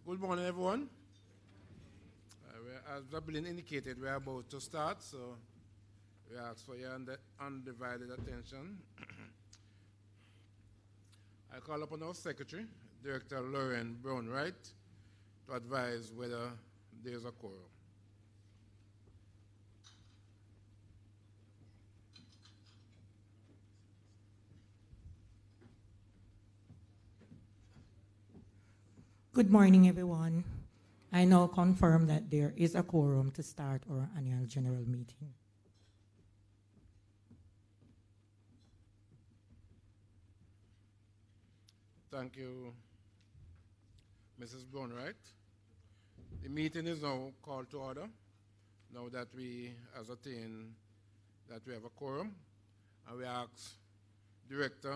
Good morning, everyone. As Dublin indicated, we are about to start, so we ask for your undivided attention. I call upon our Secretary, Director Lauren Brown-Wright, to advise whether there is a quorum. Good morning, everyone. I now confirm that there is a quorum to start our annual general meeting. Thank you, Mrs. Brown-Wright. The meeting is now called to order, now that we ascertain that we have a quorum, and we ask Director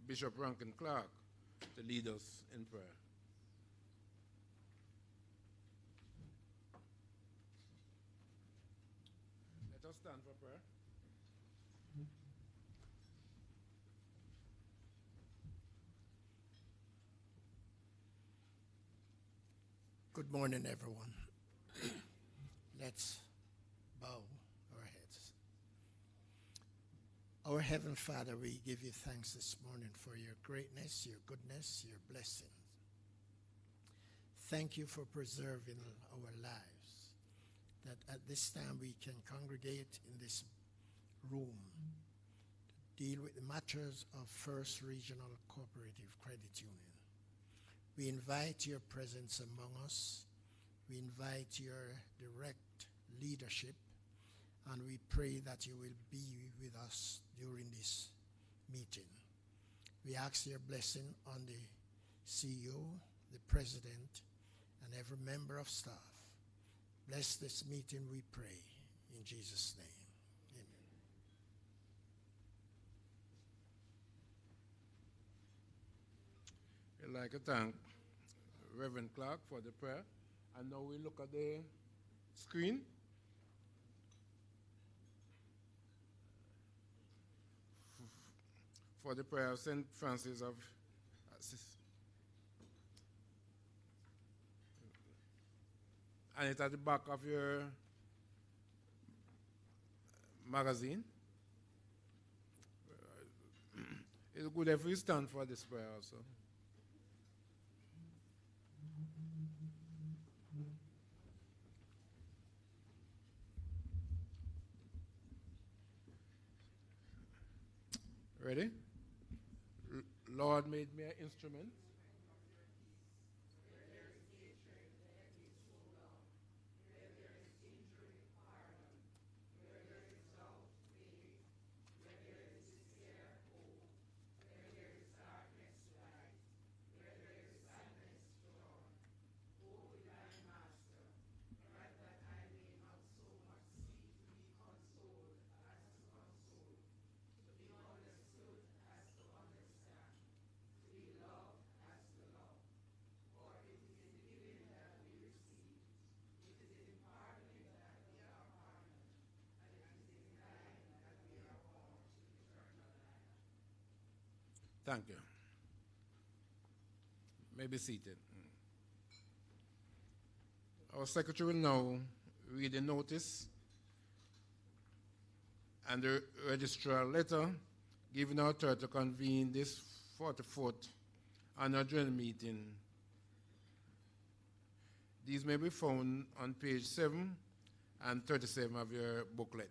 Bishop Rankin Clark to lead us in prayer. Let us stand for prayer. Good morning, everyone. Let's bow our heads. Our Heavenly Father, we give you thanks this morning for your greatness, your goodness, your blessings. Thank you for preserving our lives, that at this time we can congregate in this room to deal with the matters of First Regional Cooperative Credit Union. We invite your presence among us. We invite your direct leadership, and we pray that you will be with us during this meeting. We ask your blessing on the CEO, the president, and every member of staff. Bless this meeting, we pray, in Jesus' name. Amen. I'd like to thank Reverend Clark for the prayer. And now we look at the screen. For the prayer of St. Francis of Assisi. And it's at the back of your magazine. It's good if we stand for this prayer also. Ready? Lord made me an instrument. Thank you. May be seated. Our secretary will now read the notice and the registrar letter giving our authority to convene this 44th annual general meeting. These may be found on page 7 and 37 of your booklet.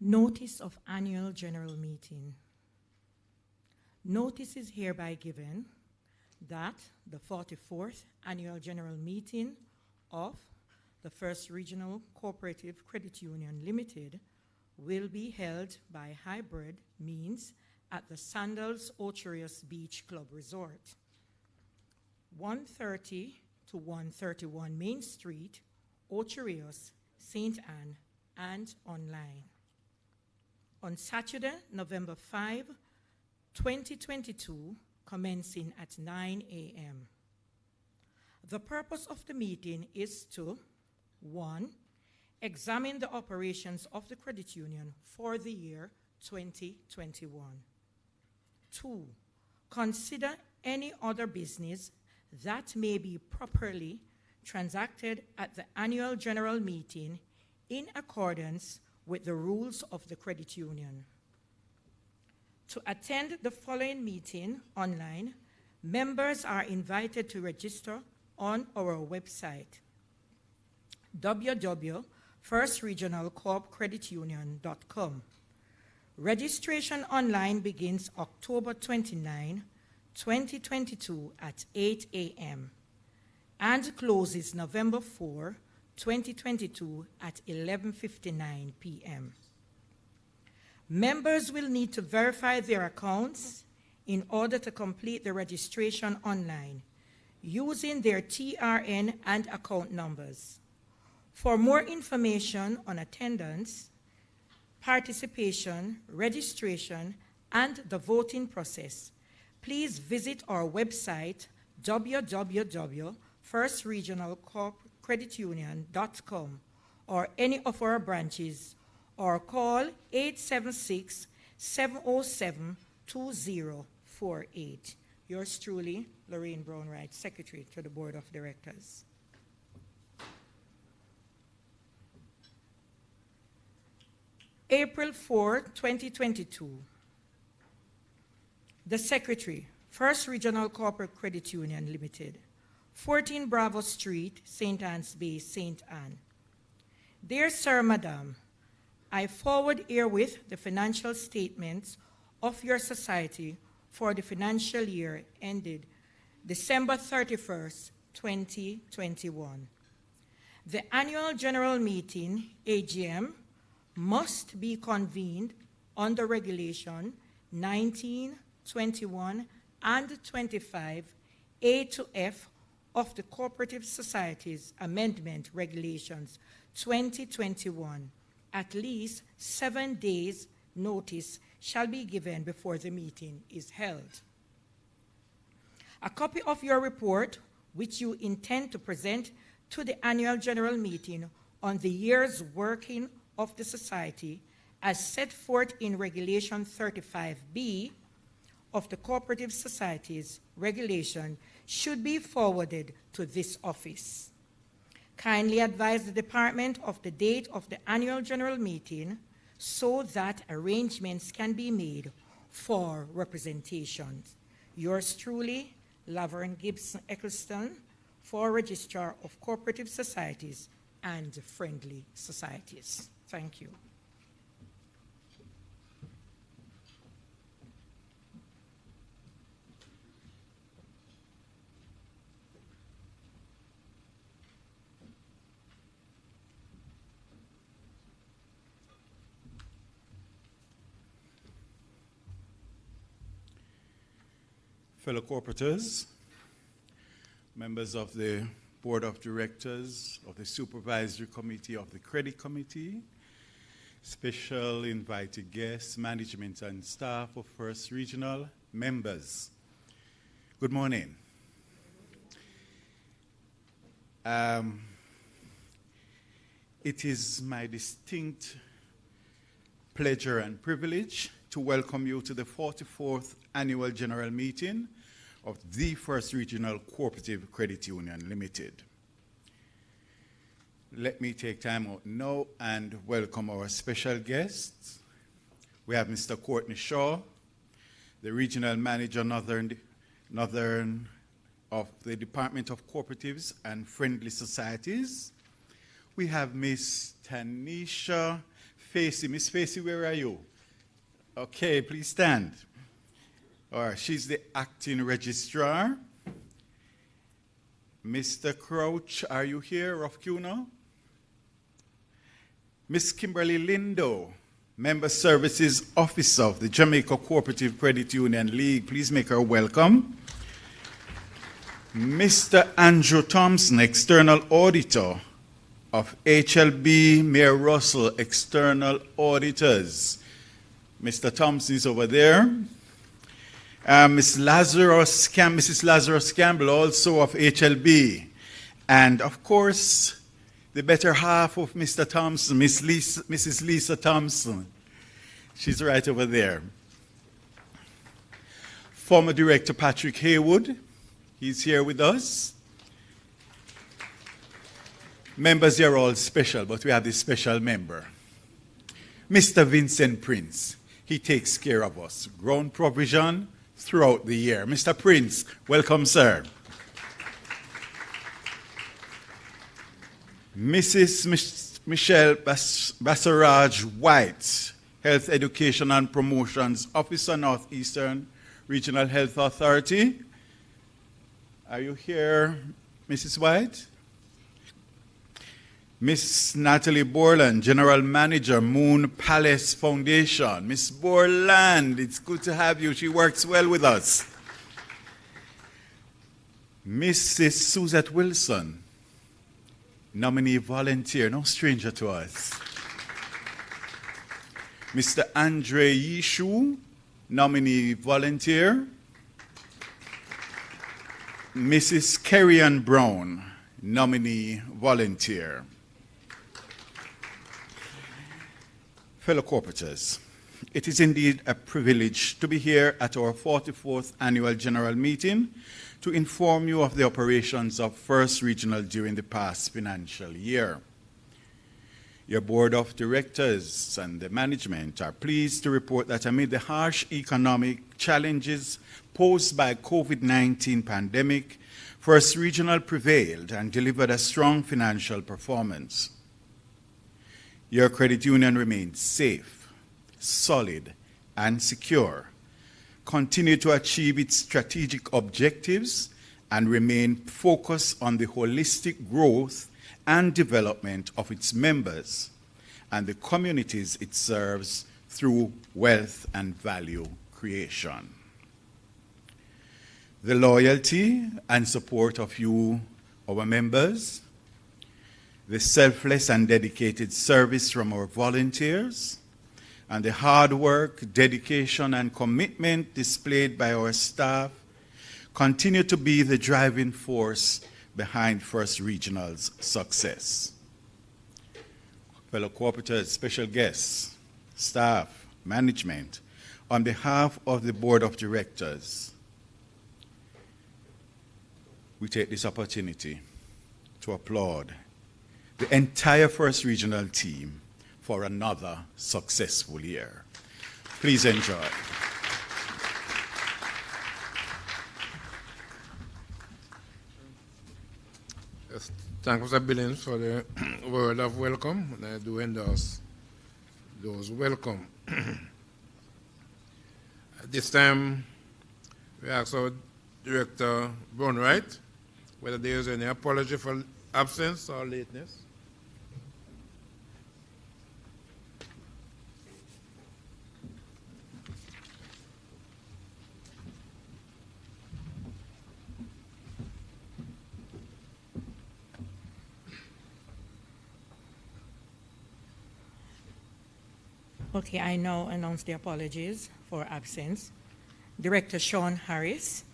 Notice of Annual General Meeting. Notice is hereby given that the 44th Annual General Meeting of the First Regional Cooperative Credit Union Limited will be held by hybrid means at the Sandals Ocherius Beach Club Resort, 130 to 131 Main Street, Ocherius, St. Anne, and online. On Saturday, November 5, 2022, commencing at 9 a.m. The purpose of the meeting is to 1. Examine the operations of the credit union for the year 2021. 2. Consider any other business that may be properly transacted at the annual general meeting in accordance with the rules of the credit union. To attend the following meeting online, members are invited to register on our website, www.firstregionalcorpcreditunion.com. Registration online begins October 29, 2022 at 8 a.m. and closes November 4, 2022 at 11:59 p.m. Members will need to verify their accounts in order to complete the registration online using their TRN and account numbers. For more information on attendance, participation, registration, and the voting process, please visit our website, www.firstregionalcorpcreditunion.com, or any of our branches, or call 876-707-2048. Yours truly, Lorraine Brownwright, Secretary to the Board of Directors. April 4, 2022. The Secretary, First Regional Corporate Credit Union Limited, 14 Bravo Street, St. Anne's Bay, St. Anne. Dear Sir, Madam, I forward herewith the financial statements of your society for the financial year ended December 31st, 2021. The annual general meeting, AGM, must be convened under Regulation 19, 21, and 25 A to F of the Cooperative Societies Amendment Regulations 2021. At least 7 days notice shall be given before the meeting is held. A copy of your report, which you intend to present to the annual general meeting on the year's working of the society, as set forth in Regulation 35B of the Cooperative Societies Regulation, should be forwarded to this office. Kindly advise the department of the date of the annual general meeting so that arrangements can be made for representation. Yours truly, Laverne Gibson Eccleston, for Registrar of Cooperative Societies and Friendly Societies. Thank you. Fellow corporators, members of the Board of Directors, of the Supervisory Committee, of the Credit Committee, special invited guests, management and staff of First Regional, members. Good morning. It is my distinct pleasure and privilege to welcome you to the 44th Annual General Meeting of the First Regional Cooperative Credit Union Limited. Let me take time out now and welcome our special guests. We have Mr. Courtney Shaw, the Regional Manager Northern of the Department of Cooperatives and Friendly Societies. We have Miss Tanisha Facey. Miss Facey, where are you? Okay, please stand. All right, she's the acting registrar. Mr. Crouch, are you here of CUNA? Miss Kimberly Lindo, Member Services Officer of the Jamaica Cooperative Credit Union League. Please make her welcome. Mr. Andrew Thompson, External Auditor of HLB Mayor Russell External Auditors. Mr. Thompson is over there. Mrs. Lazarus Campbell, also of HLB. And of course, the better half of Mr. Thompson, Mrs. Lisa Thompson. She's right over there. Former Director Patrick Haywood, he's here with us. Members, you're all special, but we have this special member. Mr. Vincent Prince, he takes care of us. Ground provision throughout the year. Mr. Prince, welcome, sir. Mrs. Michelle Bassaraj White, Health Education and Promotions Officer, Northeastern Regional Health Authority. Are you here, Mrs. White? Miss Natalie Borland, General Manager, Moon Palace Foundation. Miss Borland, it's good to have you. She works well with us. Mrs. Suzette Wilson, nominee volunteer, no stranger to us. Mr. Andre Yishu, nominee volunteer. Mrs. Kerry-Ann Brown, nominee volunteer. Fellow corporators, it is indeed a privilege to be here at our 44th Annual General Meeting to inform you of the operations of First Regional during the past financial year. Your Board of Directors and the management are pleased to report that amid the harsh economic challenges posed by COVID-19 pandemic, First Regional prevailed and delivered a strong financial performance. Your credit union remains safe, solid, and secure, continue to achieve its strategic objectives, and remain focused on the holistic growth and development of its members and the communities it serves through wealth and value creation. The loyalty and support of you, our members, the selfless and dedicated service from our volunteers, and the hard work, dedication, and commitment displayed by our staff continue to be the driving force behind First Regional's success. Fellow corporators, special guests, staff, management, on behalf of the Board of Directors, we take this opportunity to applaud the entire First Regional team for another successful year. Please enjoy. Yes, thank Mr. Billings for the word of welcome, and I do endorse those welcome. At this time, we ask our Director Brownwright whether there is any apology for absence or lateness. Okay, I now announce the apologies for absence. Director Sean Harris,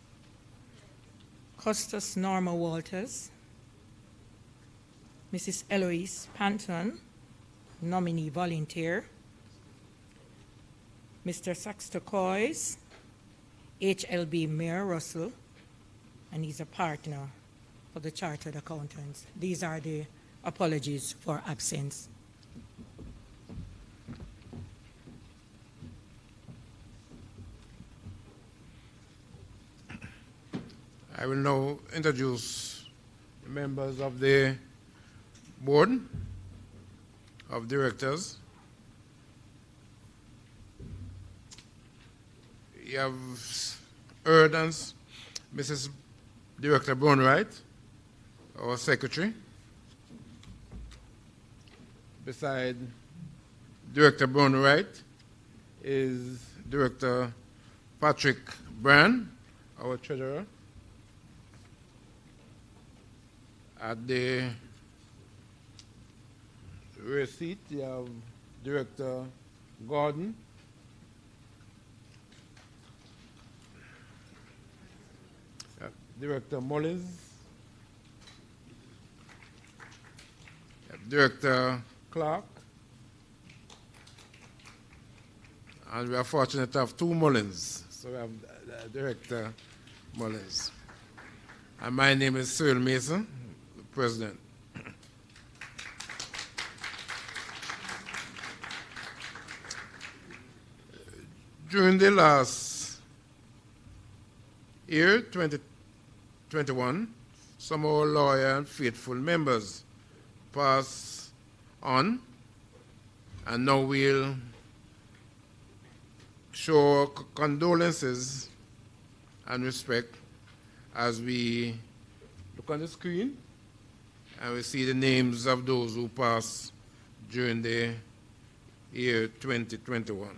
Custos Norma Walters, Mrs. Eloise Panton, nominee volunteer, Mr. Saxter Coys, HLB Mayor Russell, and he's a partner for the Chartered Accountants. These are the apologies for absence. I will now introduce the members of the Board of Directors. You have heard us, Mrs. Director Brownwright, our Secretary. Beside Director Brownwright is Director Patrick Brand, our Treasurer. At the rear seat, you have Director Gordon. Director Mullins. Director Clark, and we are fortunate to have two Mullins. So we have Director Mullins. And my name is Cyril Mason, the President. During the last year, 2021, some of our loyal and faithful members passed on, and now we'll show condolences and respect as we look on the screen and we see the names of those who passed during the year 2021.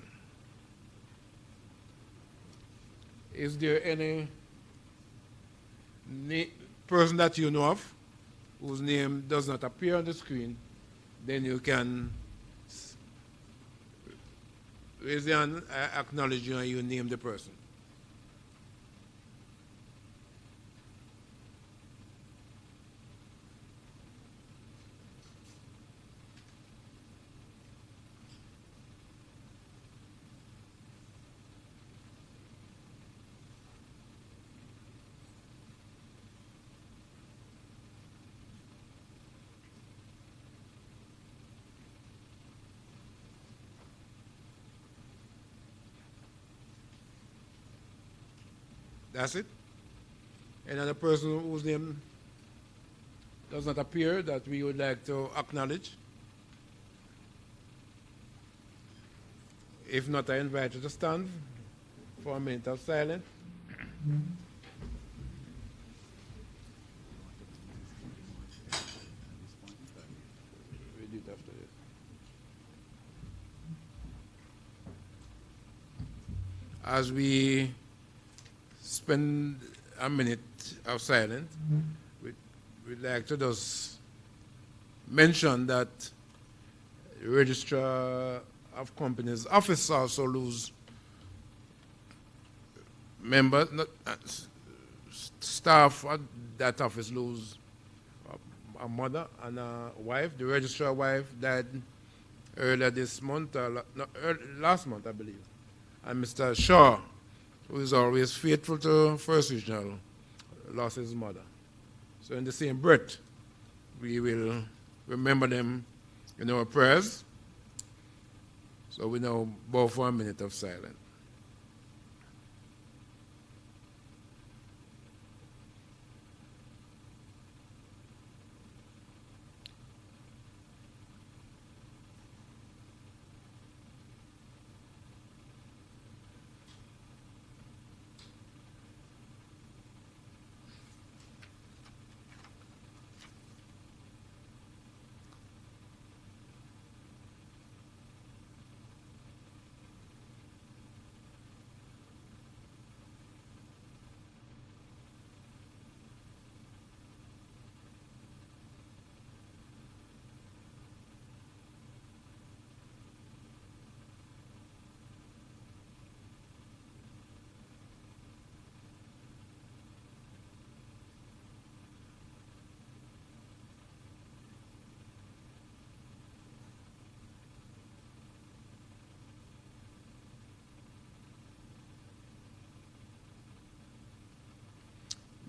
Is there any person that you know of whose name does not appear on the screen? Then you can raise your hand, acknowledge you, and you name the person. That's it? Another person whose name does not appear that we would like to acknowledge? If not, I invite you to stand for a minute of silence. We do it after this. As we spend a minute of silence, we'd like to just mention that the Registrar of Companies office also lose members, staff at that office lose a mother and a wife. The registrar wife died earlier this month, last month, I believe. And Mr. Shaw, who is always faithful to First Regional, lost his mother. So in the same breath, we will remember them in our prayers. So we now bow for a minute of silence.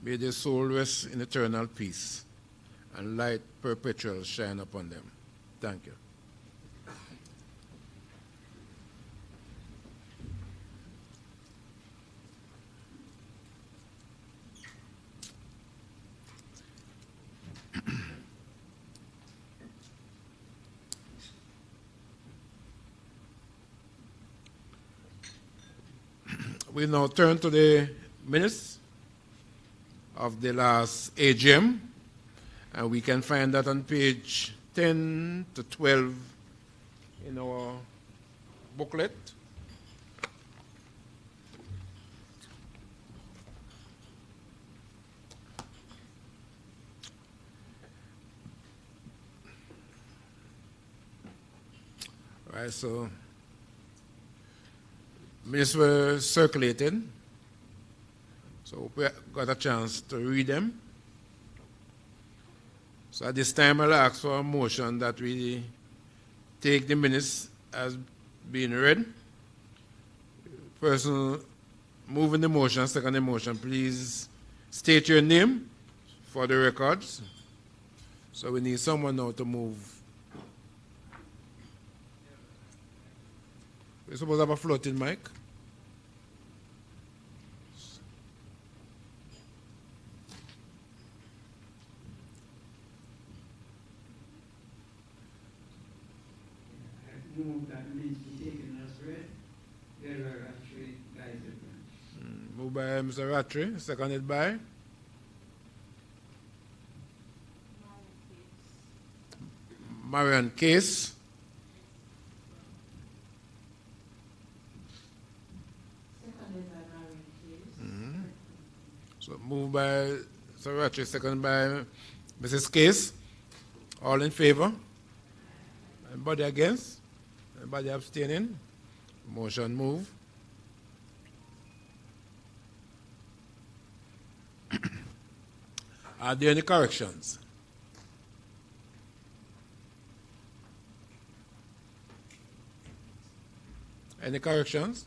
May their soul rest in eternal peace, and light perpetual shine upon them. Thank you. We now turn to the minutes of the last AGM, and we can find that on page 10 to 12 in our booklet. All right, so minutes were circulated, so we got a chance to read them. So at this time, I'll ask for a motion that we take the minutes as being read. Person moving the motion, second the motion, please state your name for the records. So we need someone now to move. We're supposed to have a floating mic. Move that minutes be taken as read. There are actually guys different. Moved by Mr. Rattray, seconded by Marion Case. Seconded by Marion Case. So moved by Mr. Rattray, seconded by Mrs. Case. All in favor? Anybody against? Anybody abstaining? Motion move. Are there any corrections? Any corrections?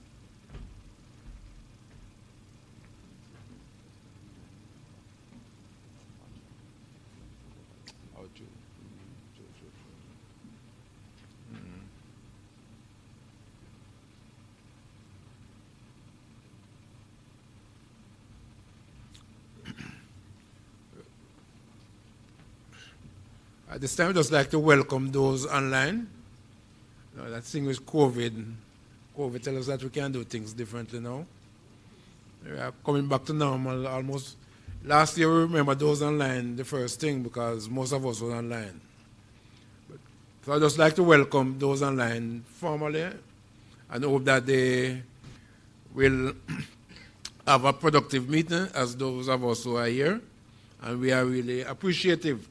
At this time, I'd just like to welcome those online. You know, that thing with COVID. COVID tells us that we can do things differently now. We are coming back to normal almost. Last year, we remember those online the first thing because most of us were online. So I'd just like to welcome those online formally and hope that they will have a productive meeting as those of us who are here. And we are really appreciative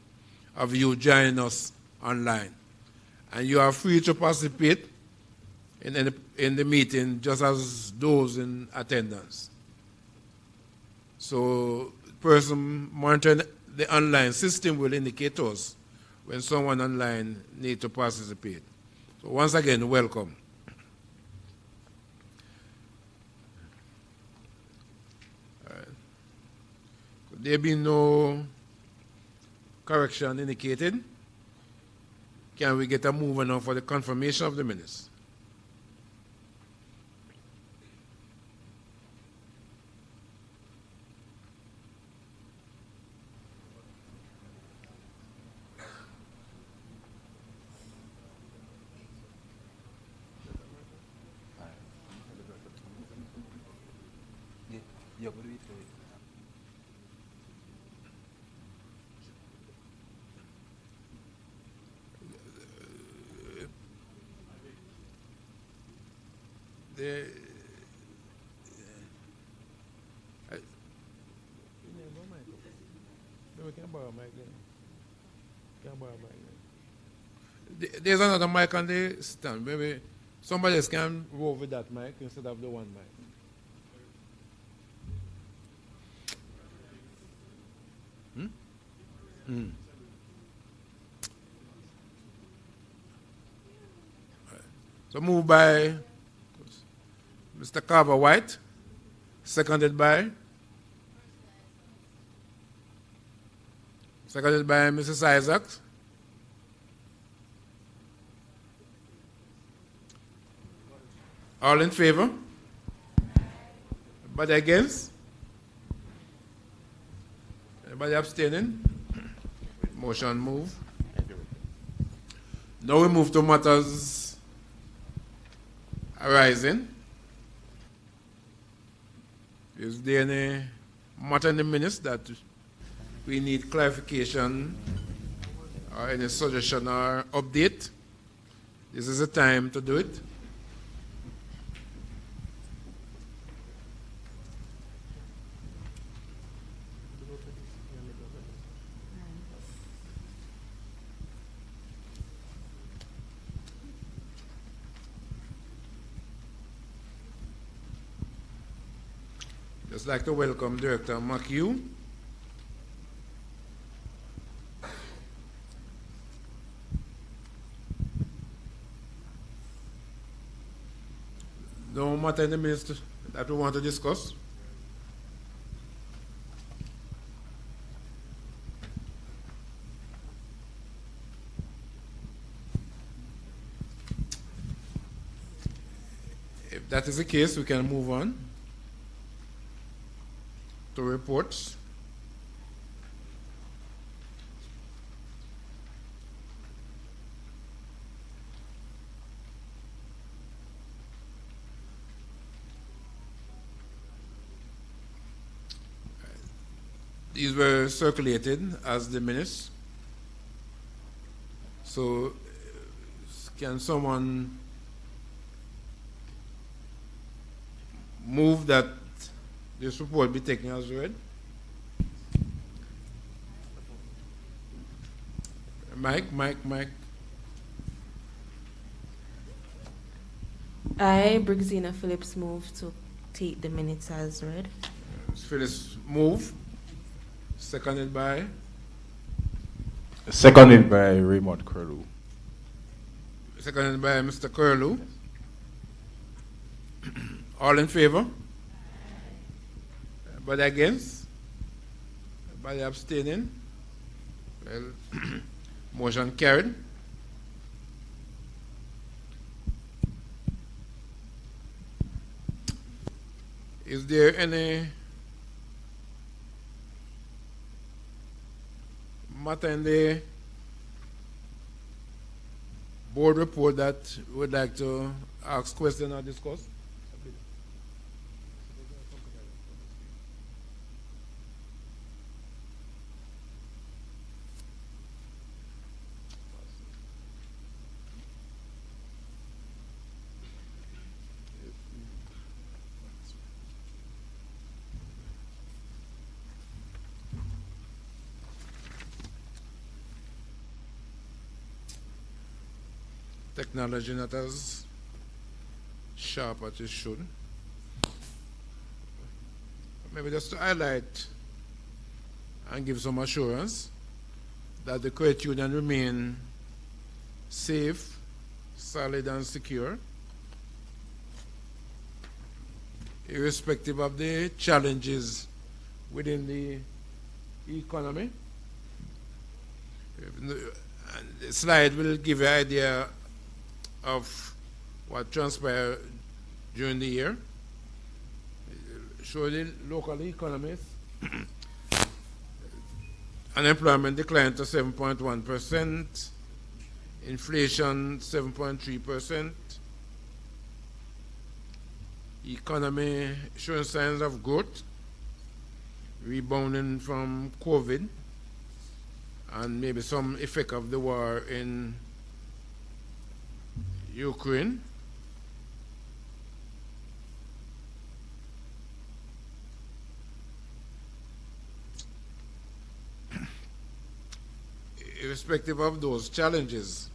of you joining us online. And you are free to participate in the meeting just as those in attendance. So the person monitoring the online system will indicate to us when someone online needs to participate. So once again, welcome. Could there be no correction indicated? Can we get a move on now for the confirmation of the minutes? There's another mic on the stand. Maybe somebody else can roll with that mic instead of the one mic. So moved by Mr. Carver White, seconded by Mrs. Isaacs. All in favor? Anybody against? Anybody abstaining? Motion move. Now we move to matters arising. Is there any matter in the minutes that we need clarification or any suggestion or update? This is the time to do it. Just like to welcome Director McHugh. No matter in the minutes that we want to discuss? If that is the case, we can move on to reports. These were circulated as the minutes. So, can someone move that this report be taken as read? Mike. I, Brigzina Phillips, move to take the minutes as read. Phyllis move. Seconded by Seconded by Raymond Curlew. Mr. Curlew. All in favor? But against? By abstaining? Well, motion carried. Is there any matter in the board report that would like to ask question or discuss? Technology not as sharp as it should. Maybe just to highlight and give some assurance that the credit union remain safe, solid and secure, irrespective of the challenges within the economy. And the slide will give you an idea of what transpired during the year. Show the local economies. Unemployment declined to 7.1%, inflation 7.3%, economy showing signs of growth, rebounding from COVID, and maybe some effect of the war in Ukraine. Irrespective of those challenges,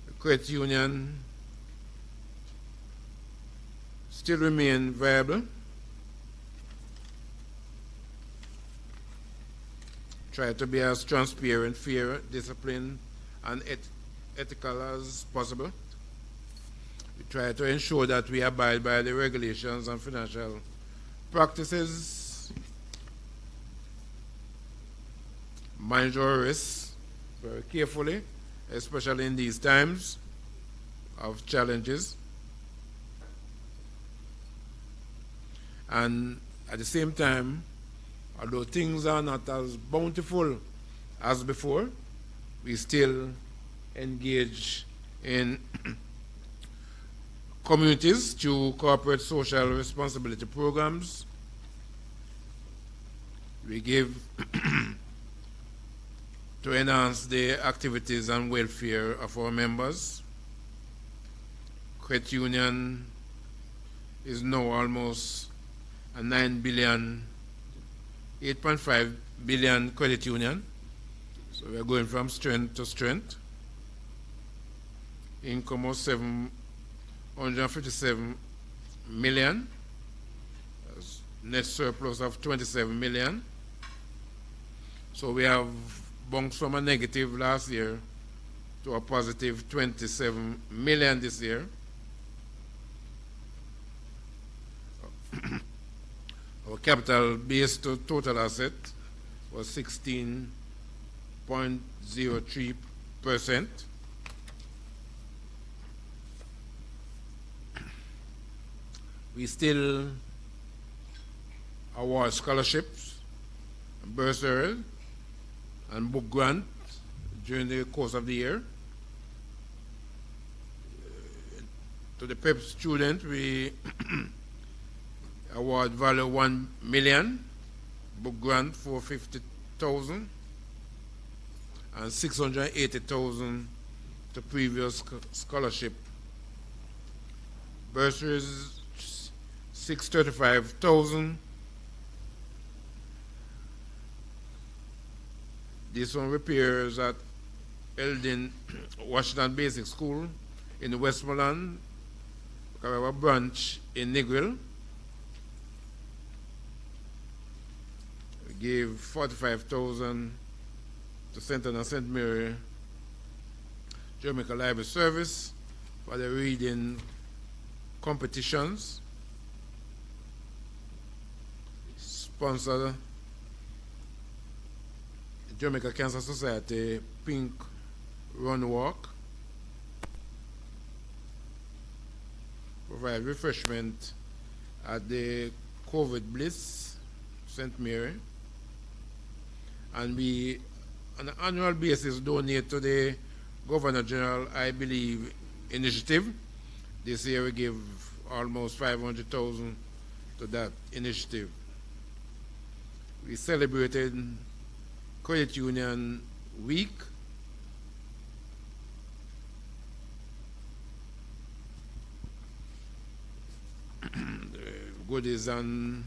the credit union still remain viable. Try to be as transparent, fair, disciplined, and ethical as possible. We try to ensure that we abide by the regulations and financial practices, manage our risks very carefully, especially in these times of challenges. And at the same time, although things are not as bountiful as before, we still engage in communities through corporate social responsibility programs. We give to enhance the activities and welfare of our members. Credit union is now almost a 8.5 billion credit union. So we're going from strength to strength. Income of 757 million. Net surplus of 27 million. So we have bounced from a negative last year to a positive 27 million this year. Our capital base to total asset was 16.03%. We still award scholarships, bursaries, and book grants during the course of the year. To the PEP student, we award value 1 million, book grant 450,000, and 680,000 to previous scholarship. Bursaries 635,000. This one repairs at Eldin Washington Basic School in Westmoreland. We have a branch in Negril. We gave 45,000 to St. Anna St. Mary Jamaica Library Service for the reading competitions. Sponsor Jamaica Cancer Society Pink Run Walk. Provide refreshment at the COVID Bliss, St. Mary. And we, on an annual basis, donate to the Governor General, I Believe, initiative. This year we give almost 500,000 to that initiative. We celebrated Credit Union Week. Goodies and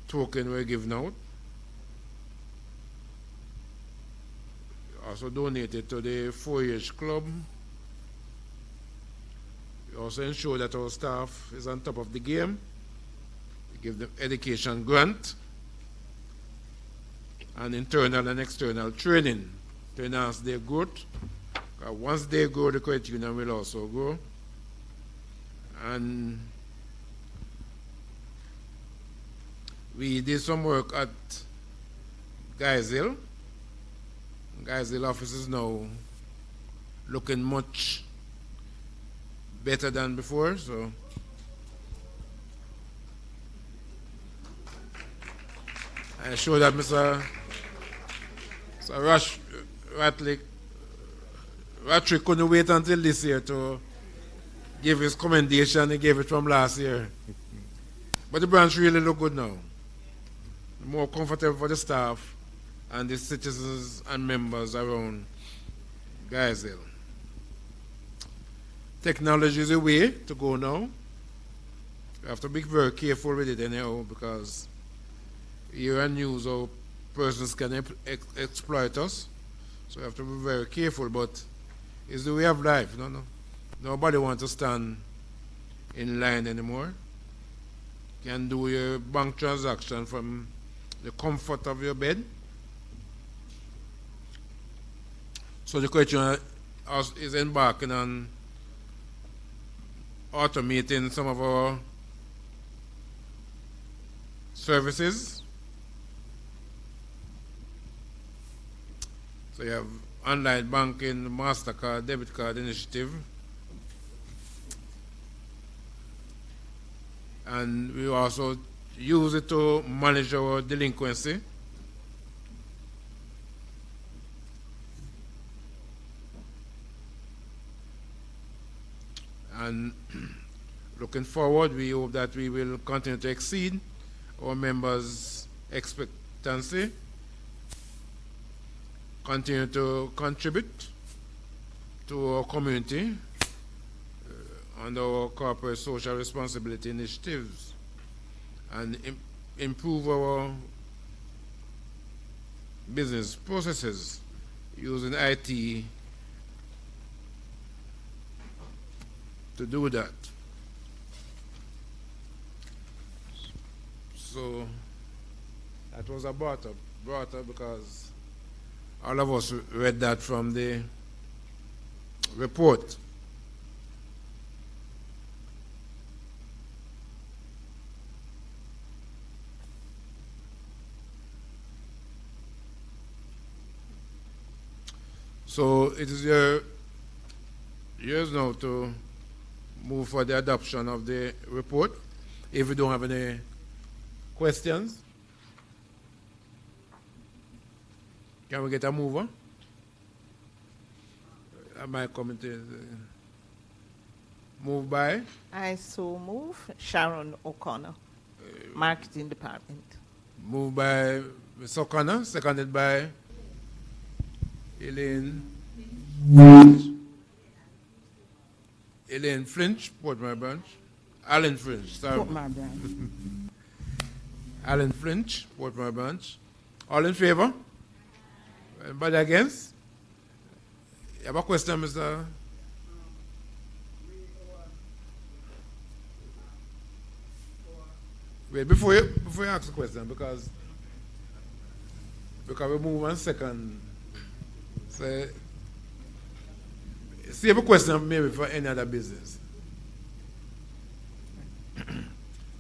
token were given out. Also donated to the 4-H Club. We also ensure that our staff is on top of the game. We give them education grant and internal and external training to enhance their growth. Once they grow, the credit union will also grow. And we did some work at Guys-Hill. Guys-Hill office is now looking much better than before, so I'm sure that Mr. Ratrick couldn't wait until this year to give his commendation. He gave it from last year. But the branch really look good now. More comfortable for the staff and the citizens and members around Guys-Hill. Technology is a way to go now. You have to be very careful with it anyhow, because here and news how persons can exploit us. So you have to be very careful, but it's the way of life. Nobody wants to stand in line anymore. You can do your bank transaction from the comfort of your bed. So the question is embarking on automating some of our services. So you have online banking, MasterCard, debit card initiative. And we also use it to manage our delinquency. And looking forward, we hope that we will continue to exceed our members' expectancy, continue to contribute to our community under our corporate social responsibility initiatives, and improve our business processes using IT to do that. So that was brought up because all of us read that from the report. So it is yours now to move for the adoption of the report. If you don't have any questions, can we get a mover? My committee is moved by I so move. Sharon O'Connor, Marketing Department. moved by Ms. O'Connor, seconded by Elaine Flinch, Portmore Branch. Alan Flinch, sorry. Portmore Branch. Alan Flinch, Portmore Branch. All in favor? Anybody against? You have a question, Mr. Wait, before you ask the question, because we move on second. So, save a question maybe for any other business.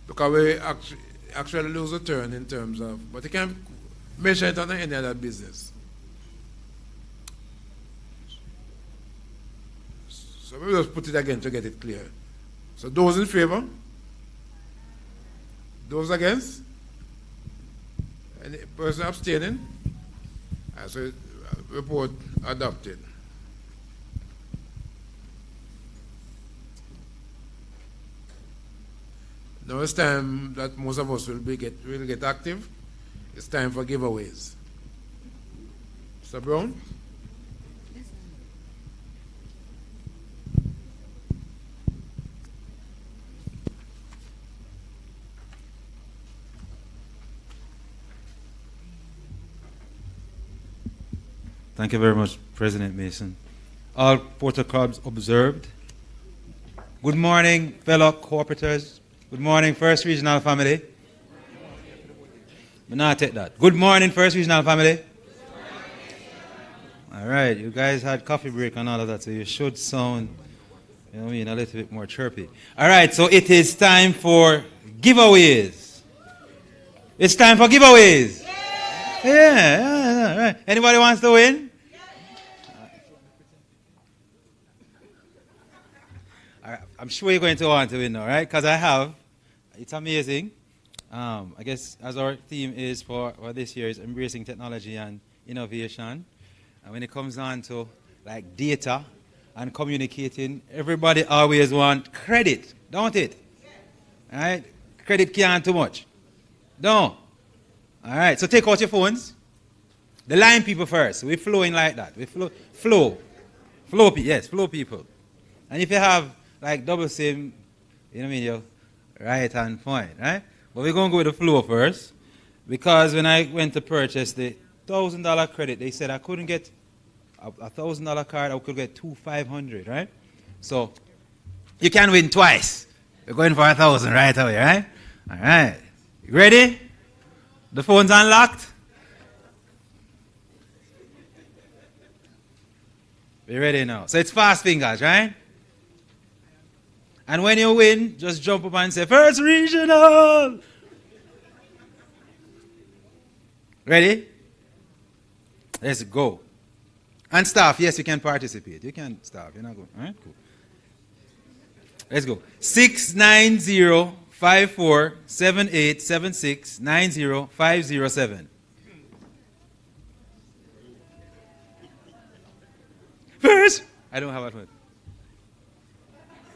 Because we actually lose a turn in terms of, but you can measure it on any other business. So we just put it again to get it clear. So those in favor? Those against? Any person abstaining? So report adopted. Now it's time that most of us will get active. It's time for giveaways. Mr. Brown? Thank you very much, President Mason. All protocols observed. Good morning, fellow cooperators. Good morning, First Regional family. But now take that. Good morning, First Regional family. All right, you guys had coffee break and all of that, so you should sound, you know what I mean, a little bit more chirpy. All right, so it is time for giveaways. It's time for giveaways. Yeah, all right. Anybody wants to win? All right, I'm sure you're going to want to win now, right? Because I have. It's amazing. I guess as our theme is for this year is embracing technology and innovation. And when it comes on to like data and communicating, everybody always want credit, don't it? All right? Credit can't too much. No. All right, so take out your phones. The line people first. We're flowing like that. We flow. Flow people. And if you have like double SIM, you know what I mean, your right hand point, right? But we're going to go with the flow first. Because when I went to purchase the $1,000 credit, they said I couldn't get a $1,000 card, I could get $2,500, right? So you can win twice. We're going for 1,000 right away, right? All right. You ready? The phone's unlocked. We're ready now. So it's fast fingers, right? And when you win, just jump up and say, First Regional! Ready? Let's go. And staff, yes, you can participate. You can, staff. You're not going. All right, cool. Let's go. 690-547876-90507. First, I don't have a phone.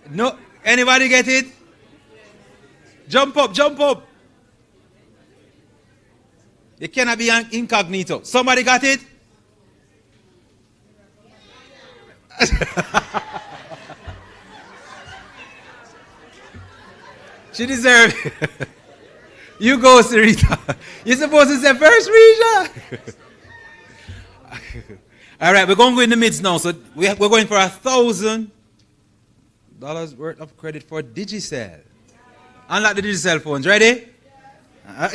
No, anybody get it? Jump up, jump up. You cannot be incognito. Somebody got it? She deserves it. You go, Sarita. You're supposed to say First Region. All right, we're going to go in the midst now. So we're going for $1,000 worth of credit for Digicel. Unlock the Digicel phones. Ready? All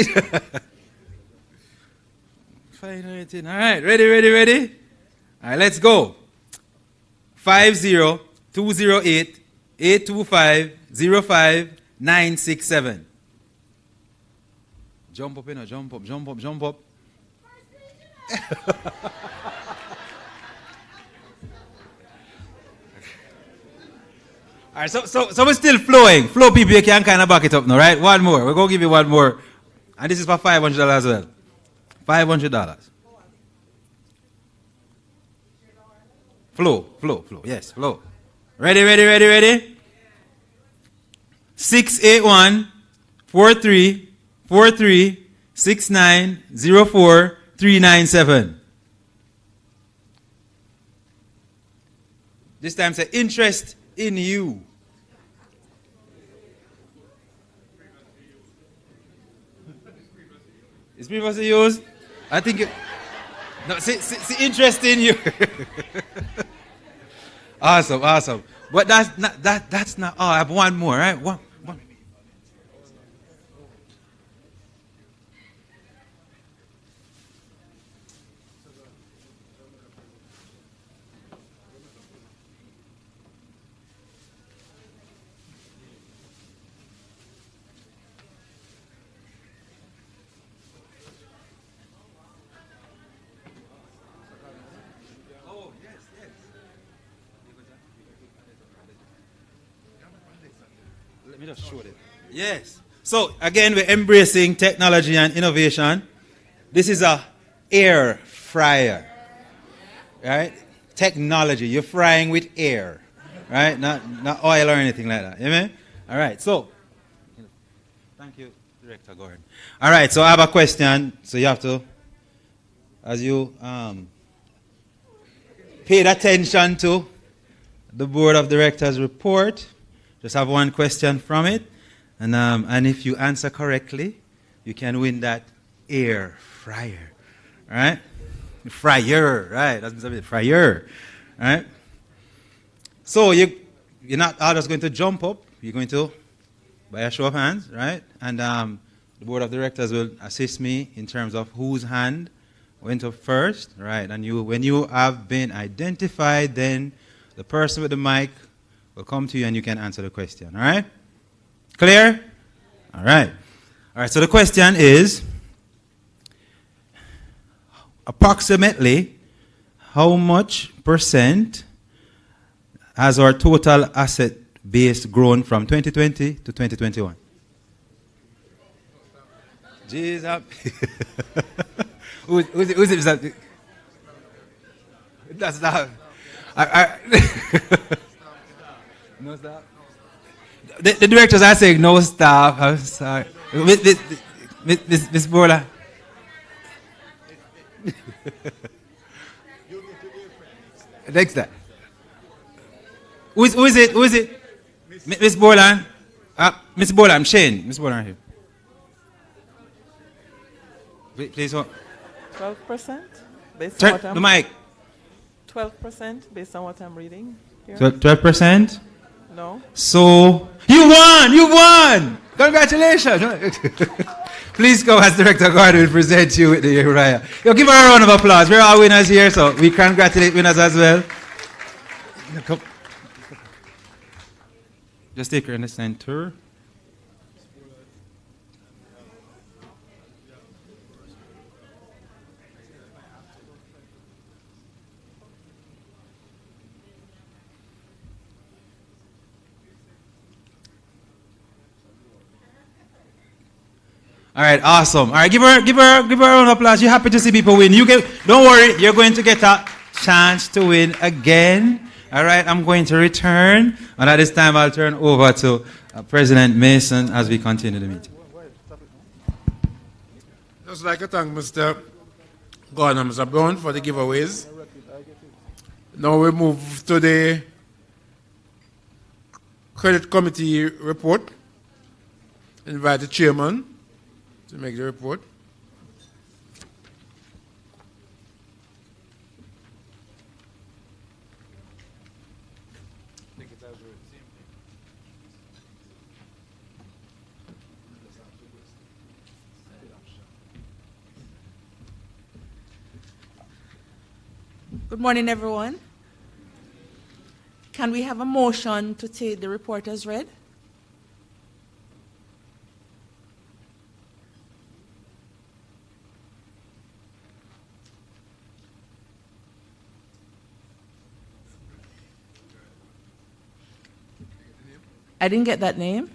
right, ready? All right, let's go. 50-208-825-05-967. Jump up, jump up. All right, so we're still flowing. Flow people, you can kind of back it up now, right? One more. We're going to give you one more. And this is for $500 as well. $500. Flow. Yes, flow. Ready? 681-4343-6904-397. This time say interest in you. It's previously used? I think it, no, see interest in you. Awesome. But that's not all. I have one more, right? One. Let me just show it. Yes. So again, we're embracing technology and innovation. This is a air fryer, right? Technology. You're frying with air, right? Not oil or anything like that. Amen. All right. So, thank you, Director Gordon. All right. So I have a question. So you have to, as you paid attention to the Board of Directors report. Just have one question from it, and if you answer correctly, you can win that air fryer, right? Fryer, right? That's a bit fryer, right? So you're not all just going to jump up. You're going to, by a show of hands, right? And the Board of Directors will assist me in terms of whose hand went up first, right? And when you have been identified, then the person with the mic will come to you and you can answer the question. All right? Clear? All right. All right, so the question is, approximately how much percent has our total asset base grown from 2020 to 2021? Jesus. Who's it? That's not. No staff. The directors are saying no staff. I'm sorry. Miss Bola. Next time. Who is it? Miss Bola. Miss Bola, I'm Shane. Miss Bola here. Please hold. 12% based on Turn what I'm the mic. 12% based on what I'm reading here. 12%? No. So you won! Congratulations! Please come as Director Gordon will present you with the Uriah. Give her a round of applause. We're all winners here, so we congratulate winners as well. Come. Just take her in the center. All right, awesome. All right, give her a round of applause. You're happy to see people win. Don't worry, you're going to get a chance to win again. All right, I'm going to return, and at this time I'll turn over to President Mason as we continue the meeting. Just like to thank Mr. Gordon and Mr. Brown for the giveaways. Now we move to the Credit Committee report. Invite the chairman to make the report. Good morning, everyone. Can we have a motion to take the report as read? I didn't get that name.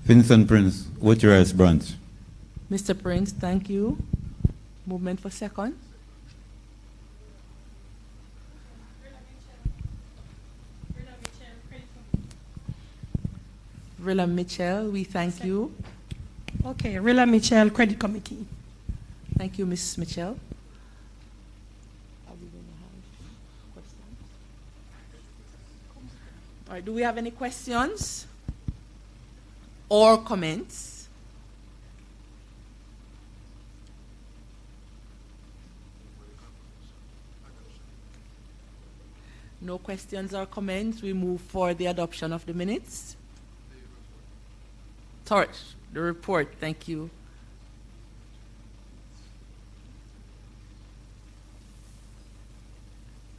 Vincent Prince, Waterhouse Branch. Mr. Prince, thank you. Movement for second. Rilla Mitchell, we thank you. Okay, Rilla Mitchell, Credit Committee. Thank you, Ms. Mitchell. All right, do we have any questions or comments? No questions or comments. We move for the adoption of the minutes. Sorry, the report. Thank you.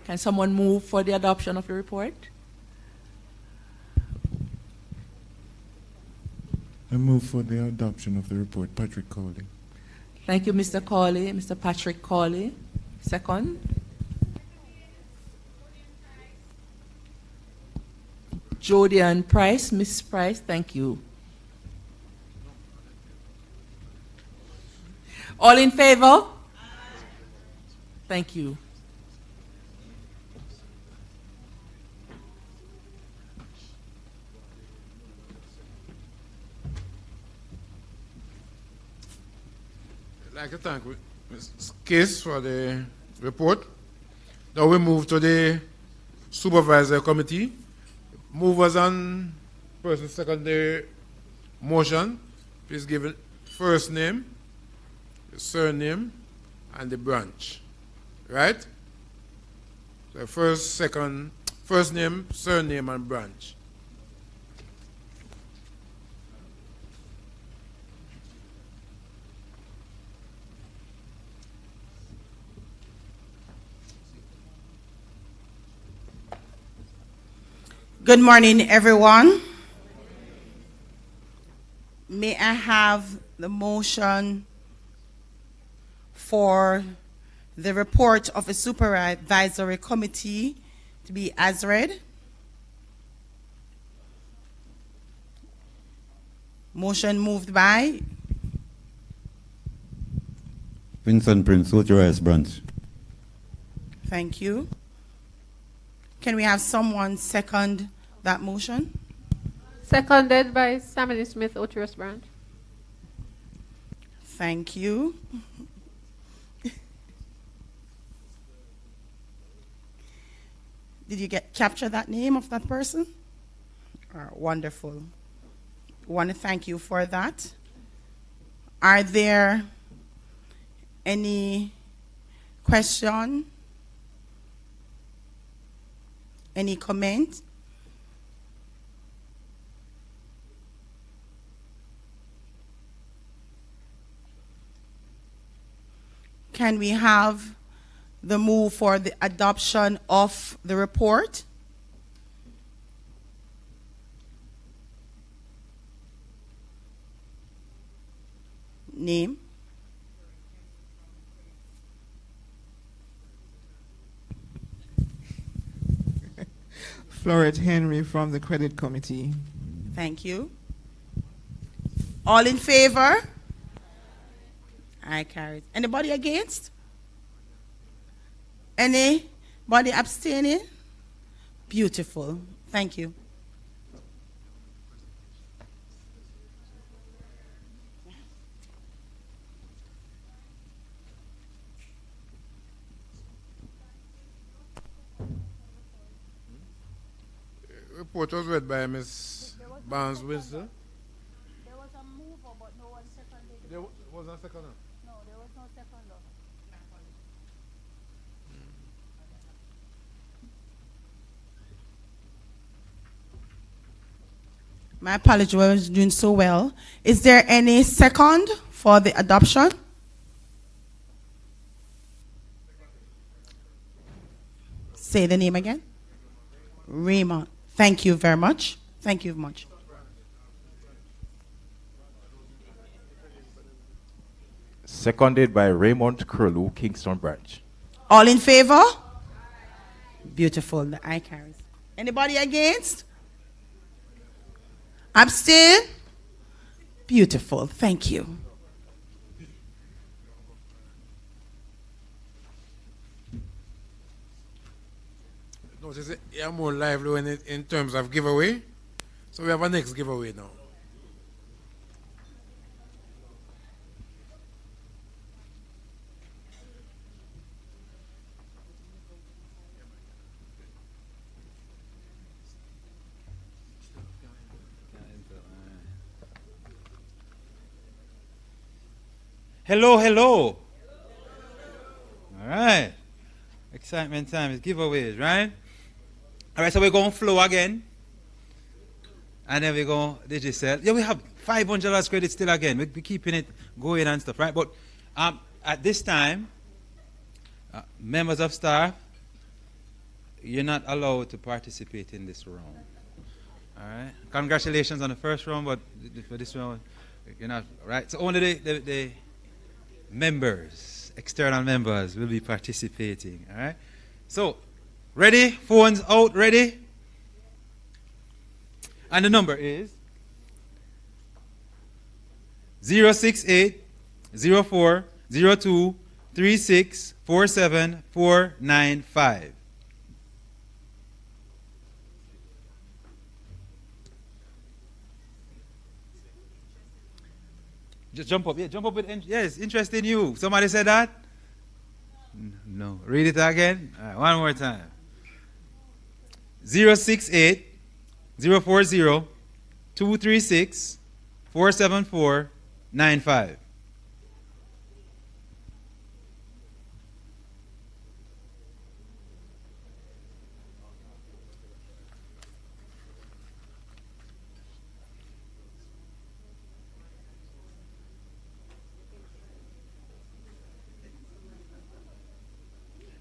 Can someone move for the adoption of the report? I move for the adoption of the report. Patrick Cowley. Thank you, Mr. Cawley. Mr. Patrick Cawley. Second. Jodian Price. Miss Price, thank you. All in favor? Thank you. I'd like to thank Ms. Case for the report. Now we move to the Supervisor Committee. Movers and person second the motion. Please give it first name, the surname, and the branch. Right? So first name, surname, and branch. Good morning, everyone. May I have the motion for the report of the Supervisory Committee to be as read? Motion moved by Vincent Prince, Waterhouse Branch. Thank you. Can we have someone second that motion? Seconded by Samuel Smith, Oterus Branch. Thank you. Did you capture that name of that person? Wonderful. Want to thank you for that. Are there any questions? Any comment? Can we have the move for the adoption of the report? Name? Florette Henry from the Credit Committee. Thank you. All in favor? Aye, carried. Anybody against? Anybody abstaining? Beautiful. Thank you. Report was read by Ms. Barnes-Windsor. There was a mover, but no one seconded. There was a second? No, there was no second. My apology, I was doing so well. Is there any second for the adoption? Say the name again. Raymond. Thank you very much. Thank you very much. Seconded by Raymond Curlew, Kingston Branch. All in favor? Beautiful. The eye carries. Anybody against? Abstain? Beautiful. Thank you. Notice you are more lively in terms of giveaway. So we have a next giveaway now. Hello, hello. All right. Excitement time is giveaways, right? All right, so we're going to flow again. And then we're going to digicel. Yeah, we have $500 credit still again. We're keeping it going and stuff, right? But at this time, members of staff, you're not allowed to participate in this round. All right? Congratulations on the first round, but for this round, you're not, right? So only the members, external members will be participating, all right? So, ready? Phones out, ready? And the number is 068 04 02 36 47 495. Just jump up. Yeah, jump up with yes, interest in you. Somebody said that? No. Read it again. All right, one more time. 068 040 236 474 95.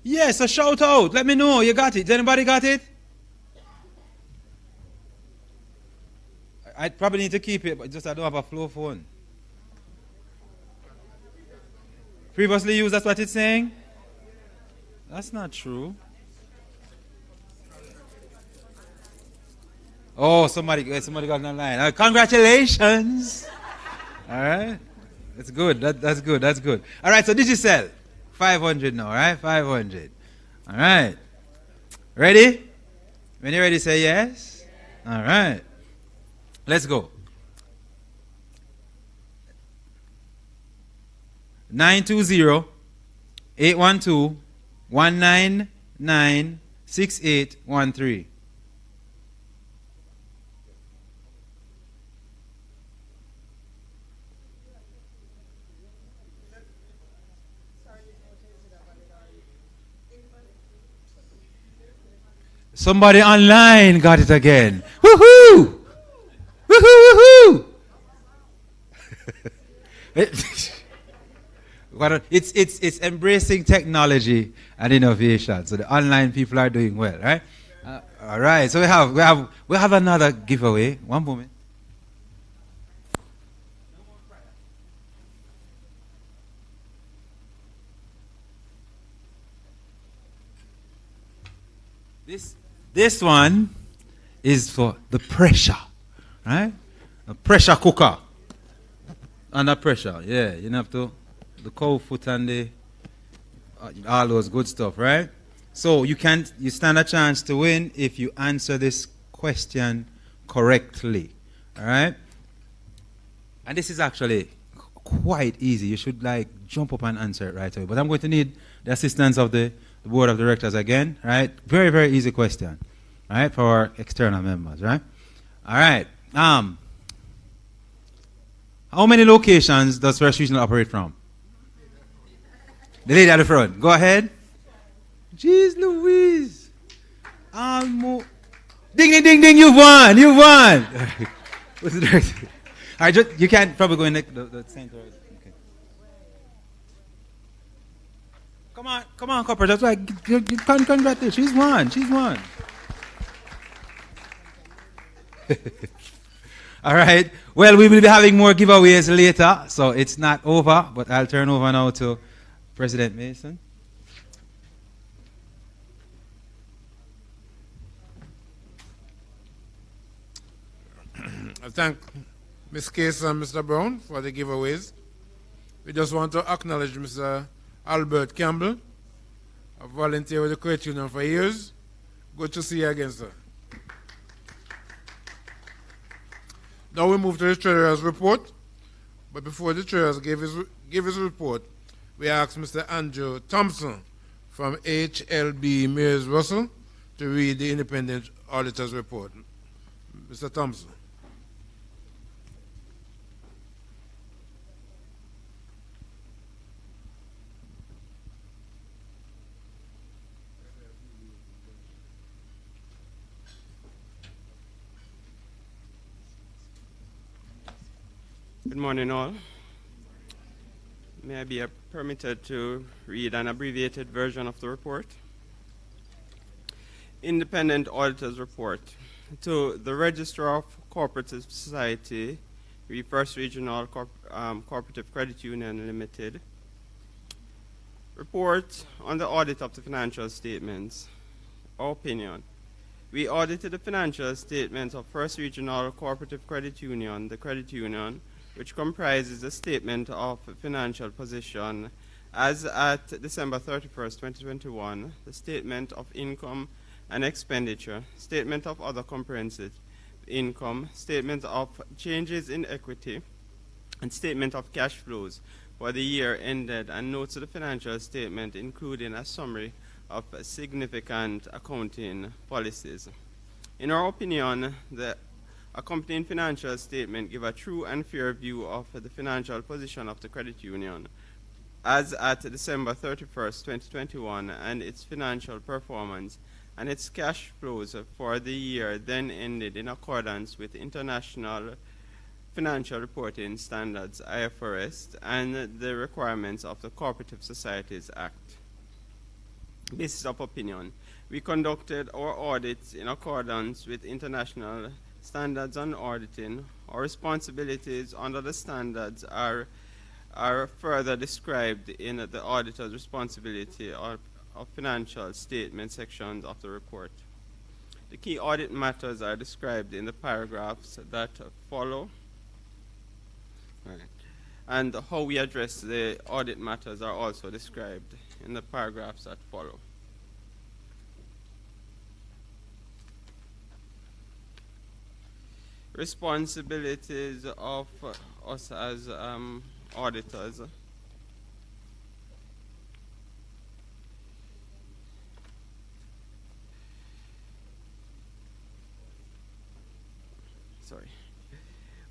Yes, a shout out. Let me know. You got it. Anybody got it? I probably need to keep it, but just I don't have a flow phone. Previously used, that's what it's saying? That's not true. Oh, somebody got it online. Congratulations. All right. That's good. That's good. That's good. All right, so digicel. 500 now, all right? 500. All right. Ready? When you're ready, say yes. All right. Let's go. 920-812-199-6813. Somebody online got it again. Woohoo! Woohoo! Woohoo! It's embracing technology and innovation. So the online people are doing well, right? All right. So we have another giveaway. One moment. This one is for the pressure, right? A pressure cooker. Under pressure, yeah. You have to, the cow foot and the, all those good stuff, right? So you stand a chance to win if you answer this question correctly, all right? And this is actually quite easy. You should like jump up and answer it right away. But I'm going to need the assistance of the board of directors again, right? Very, very easy question, right, for our external members, right? All right. How many locations does First Regional operate from? The lady at the front. Go ahead. Jeez Louise. Almost. Ding, ding, ding, ding. You've won. You've won. What's the director? All right, you can't probably go in the center. Okay. Come on, Copper. That's right. You can't congratulate. She's won. She's won. All right. Well, we will be having more giveaways later, so it's not over, but I'll turn over now to President Mason. I thank Ms. Case and Mr. Brown for the giveaways. We just want to acknowledge Mr. Albert Campbell, a volunteer with the Credit Union for years. Good to see you again, sir. Now we move to the Treasurer's report. But before the Treasurer give his report, we ask Mr. Andrew Thompson from HLB Mears Russell to read the independent auditor's report. Mr. Thompson. Good morning, all. May I be permitted to read an abbreviated version of the report? Independent Auditor's Report. To the Registrar of Cooperative Society, First Regional Cooperative Credit Union Limited. Report on the audit of the financial statements. Our opinion. We audited the financial statements of First Regional Cooperative Credit Union, the credit union, which comprises a statement of financial position as at December 31st, 2021, the statement of income and expenditure, statement of other comprehensive income, statement of changes in equity, and statement of cash flows for the year ended, and notes of the financial statement, including a summary of significant accounting policies. In our opinion, the accompanying financial statement give a true and fair view of the financial position of the credit union as at December 31st, 2021, and its financial performance and its cash flows for the year then ended in accordance with International Financial Reporting Standards, IFRS, and the requirements of the Cooperative Societies Act. Basis of opinion. We conducted our audits in accordance with international standards on auditing. Our responsibilities under the standards are further described in the auditor's responsibility of financial statement sections of the report. The key audit matters are described in the paragraphs that follow. Right. And how we address the audit matters are also described in the paragraphs that follow. Responsibilities of us as auditors. Sorry.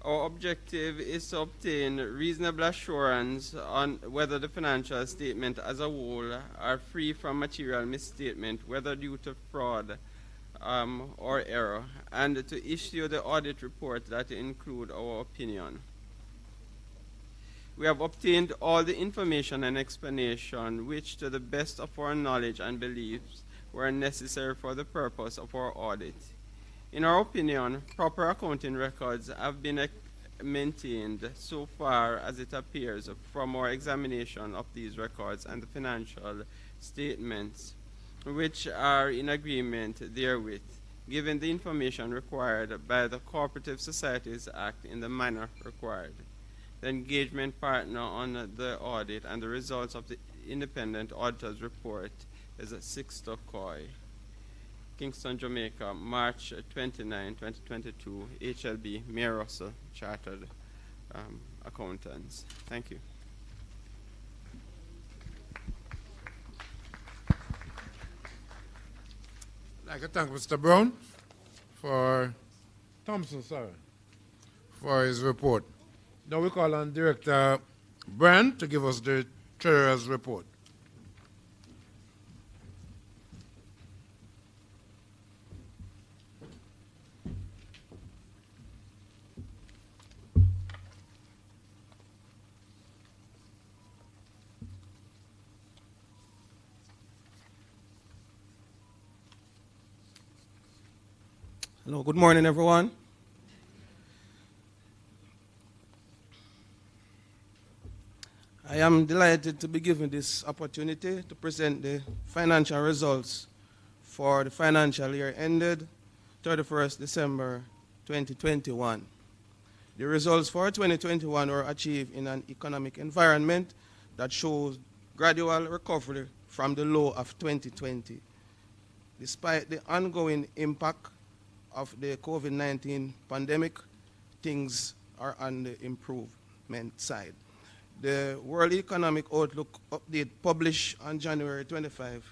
Our objective is to obtain reasonable assurance on whether the financial statement as a whole are free from material misstatement, whether due to fraud or error, and to issue the audit report that include our opinion. We have obtained all the information and explanation which, to the best of our knowledge and beliefs, were necessary for the purpose of our audit. In our opinion, proper accounting records have been maintained so far as it appears from our examination of these records and the financial statements, which are in agreement therewith, given the information required by the Cooperative Societies Act in the manner required. The engagement partner on the audit and the results of the independent auditor's report is at 6 Coy, Kingston, Jamaica, March 29, 2022, HLB, Mayor Russell, Chartered Accountants. Thank you. I'd like to thank Mr. Brown for his report. Now we call on Director Brand to give us the Treasurer's report. Hello, good morning, everyone. I am delighted to be given this opportunity to present the financial results for the financial year ended 31st December 2021. The results for 2021 were achieved in an economic environment that shows gradual recovery from the low of 2020. Despite the ongoing impact of the COVID-19 pandemic, things are on the improvement side. The World Economic Outlook update published on January 25,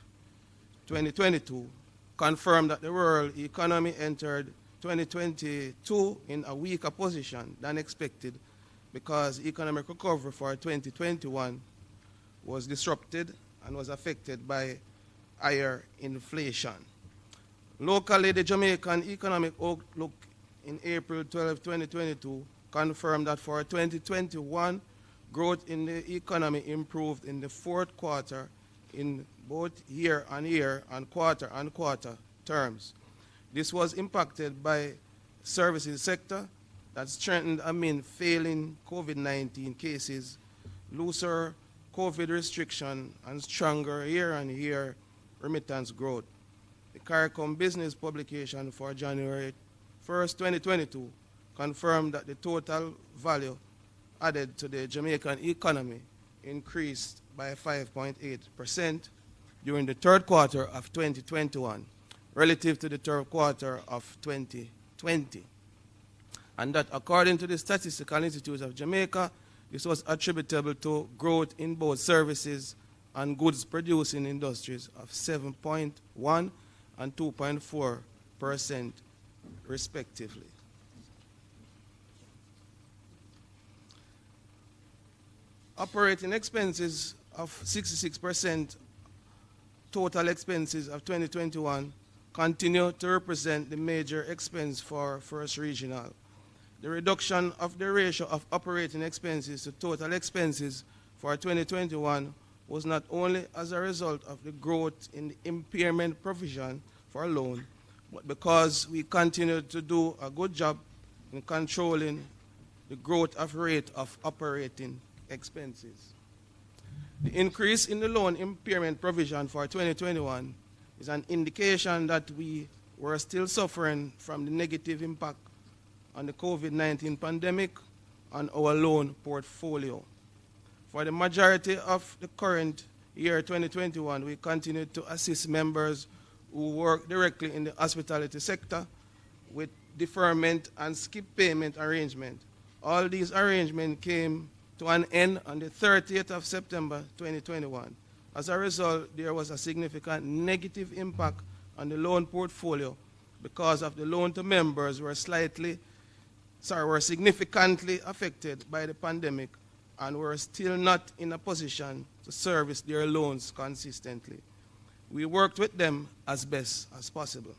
2022 confirmed that the world economy entered 2022 in a weaker position than expected because economic recovery for 2021 was disrupted and was affected by higher inflation. Locally, the Jamaican Economic Outlook in April 12, 2022 confirmed that for 2021, growth in the economy improved in the fourth quarter in both year-on-year and quarter-on-quarter terms. This was impacted by services sector that strengthened amid failing COVID-19 cases, looser COVID restriction, and stronger year-on-year remittance growth. The CARICOM business publication for January 1st, 2022 confirmed that the total value added to the Jamaican economy increased by 5.8% during the third quarter of 2021 relative to the third quarter of 2020. And that according to the Statistical Institute of Jamaica, this was attributable to growth in both services and goods producing industries of 7.1 and 2.4% respectively. Operating expenses of 66% total expenses of 2021 continue to represent the major expense for First Regional. The reduction of the ratio of operating expenses to total expenses for 2021 was not only as a result of the growth in the impairment provision for a loan, but because we continued to do a good job in controlling the growth of rate of operating expenses. The increase in the loan impairment provision for 2021 is an indication that we were still suffering from the negative impact on the COVID-19 pandemic on our loan portfolio. For the majority of the current year 2021, we continued to assist members who work directly in the hospitality sector with deferment and skip payment arrangement. All these arrangements came to an end on the 30th of September 2021. As a result, there was a significant negative impact on the loan portfolio because of the loan to members were significantly affected by the pandemic and were still not in a position to service their loans consistently. We worked with them as best as possible.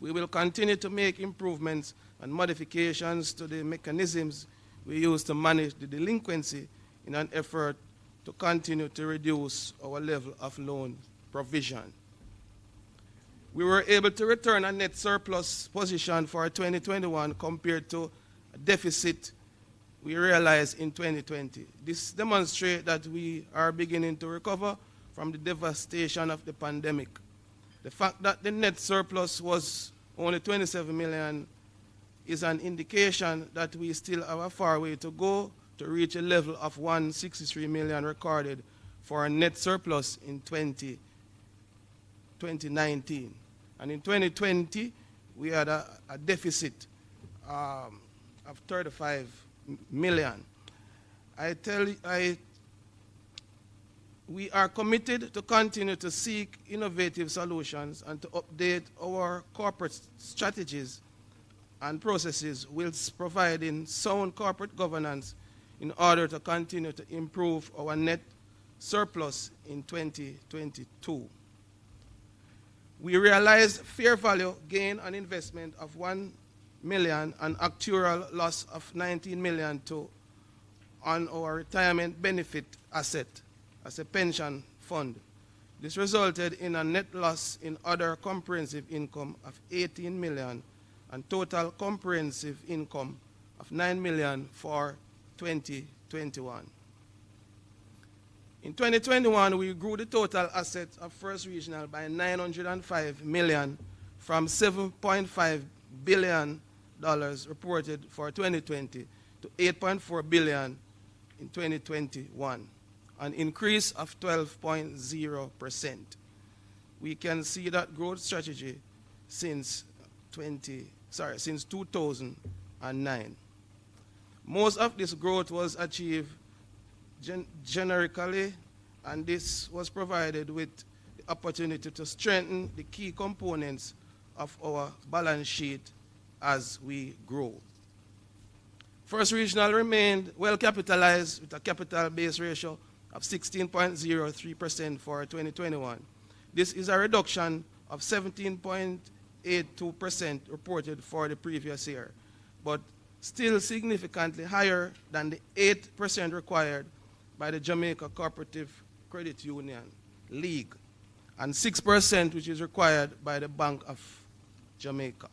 We will continue to make improvements and modifications to the mechanisms we use to manage the delinquency in an effort to continue to reduce our level of loan provision. We were able to return a net surplus position for 2021 compared to a deficit we realized in 2020. This demonstrates that we are beginning to recover from the devastation of the pandemic. The fact that the net surplus was only 27 million is an indication that we still have a far way to go to reach a level of 163 million recorded for a net surplus in 2019. And in 2020, we had a deficit of 35 million. We are committed to continue to seek innovative solutions and to update our corporate strategies and processes whilst providing sound corporate governance in order to continue to improve our net surplus in 2022. We realized fair value gain on investment of 1 million and actuarial loss of 19 million on our retirement benefit asset as a pension fund. This resulted in a net loss in other comprehensive income of 18 million and total comprehensive income of 9 million for 2021. In 2021, we grew the total assets of First Regional by $905 million from $7.5 billion reported for 2020 to $8.4 billion in 2021, an increase of 12.0%. We can see that growth strategy since 2009. Most of this growth was achieved generically, and this was provided with the opportunity to strengthen the key components of our balance sheet as we grow. First Regional remained well capitalized with a capital base ratio of 16.03% for 2021. This is a reduction of 17.82% reported for the previous year, but still significantly higher than the 8% required by the Jamaica Co-operative Credit Union League and 6% which is required by the Bank of Jamaica.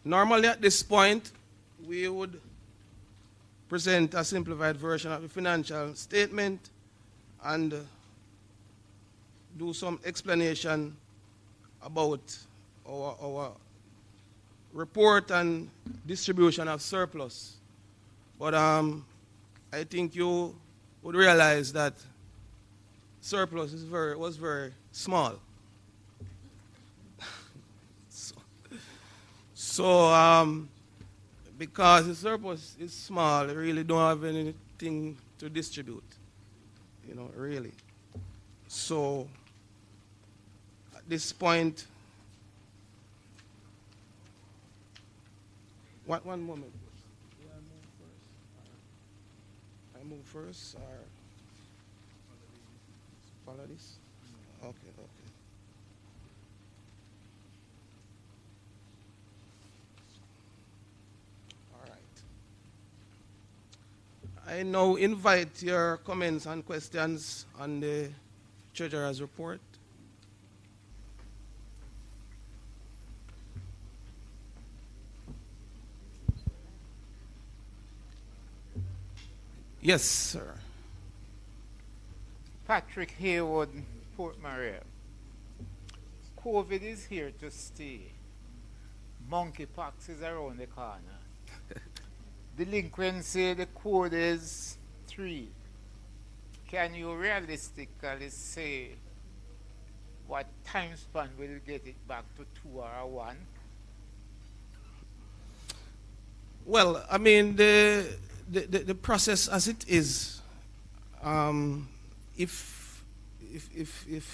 Normally at this point, we would present a simplified version of the financial statement and do some explanation about our report and distribution of surplus. But I think you would realize that surplus was very small. So because the surplus is small, we really don't have anything to distribute, really. So at this point, one moment. I move first, or follow this? Okay. I now invite your comments and questions on the Treasurer's report. Yes, sir. Patrick Haywood, Port Maria. COVID is here to stay. Monkeypox is around the corner. Delinquency, the code is 3. Can you realistically say what time span will get it back to 2 or 1? Well, I mean, the process as it is, if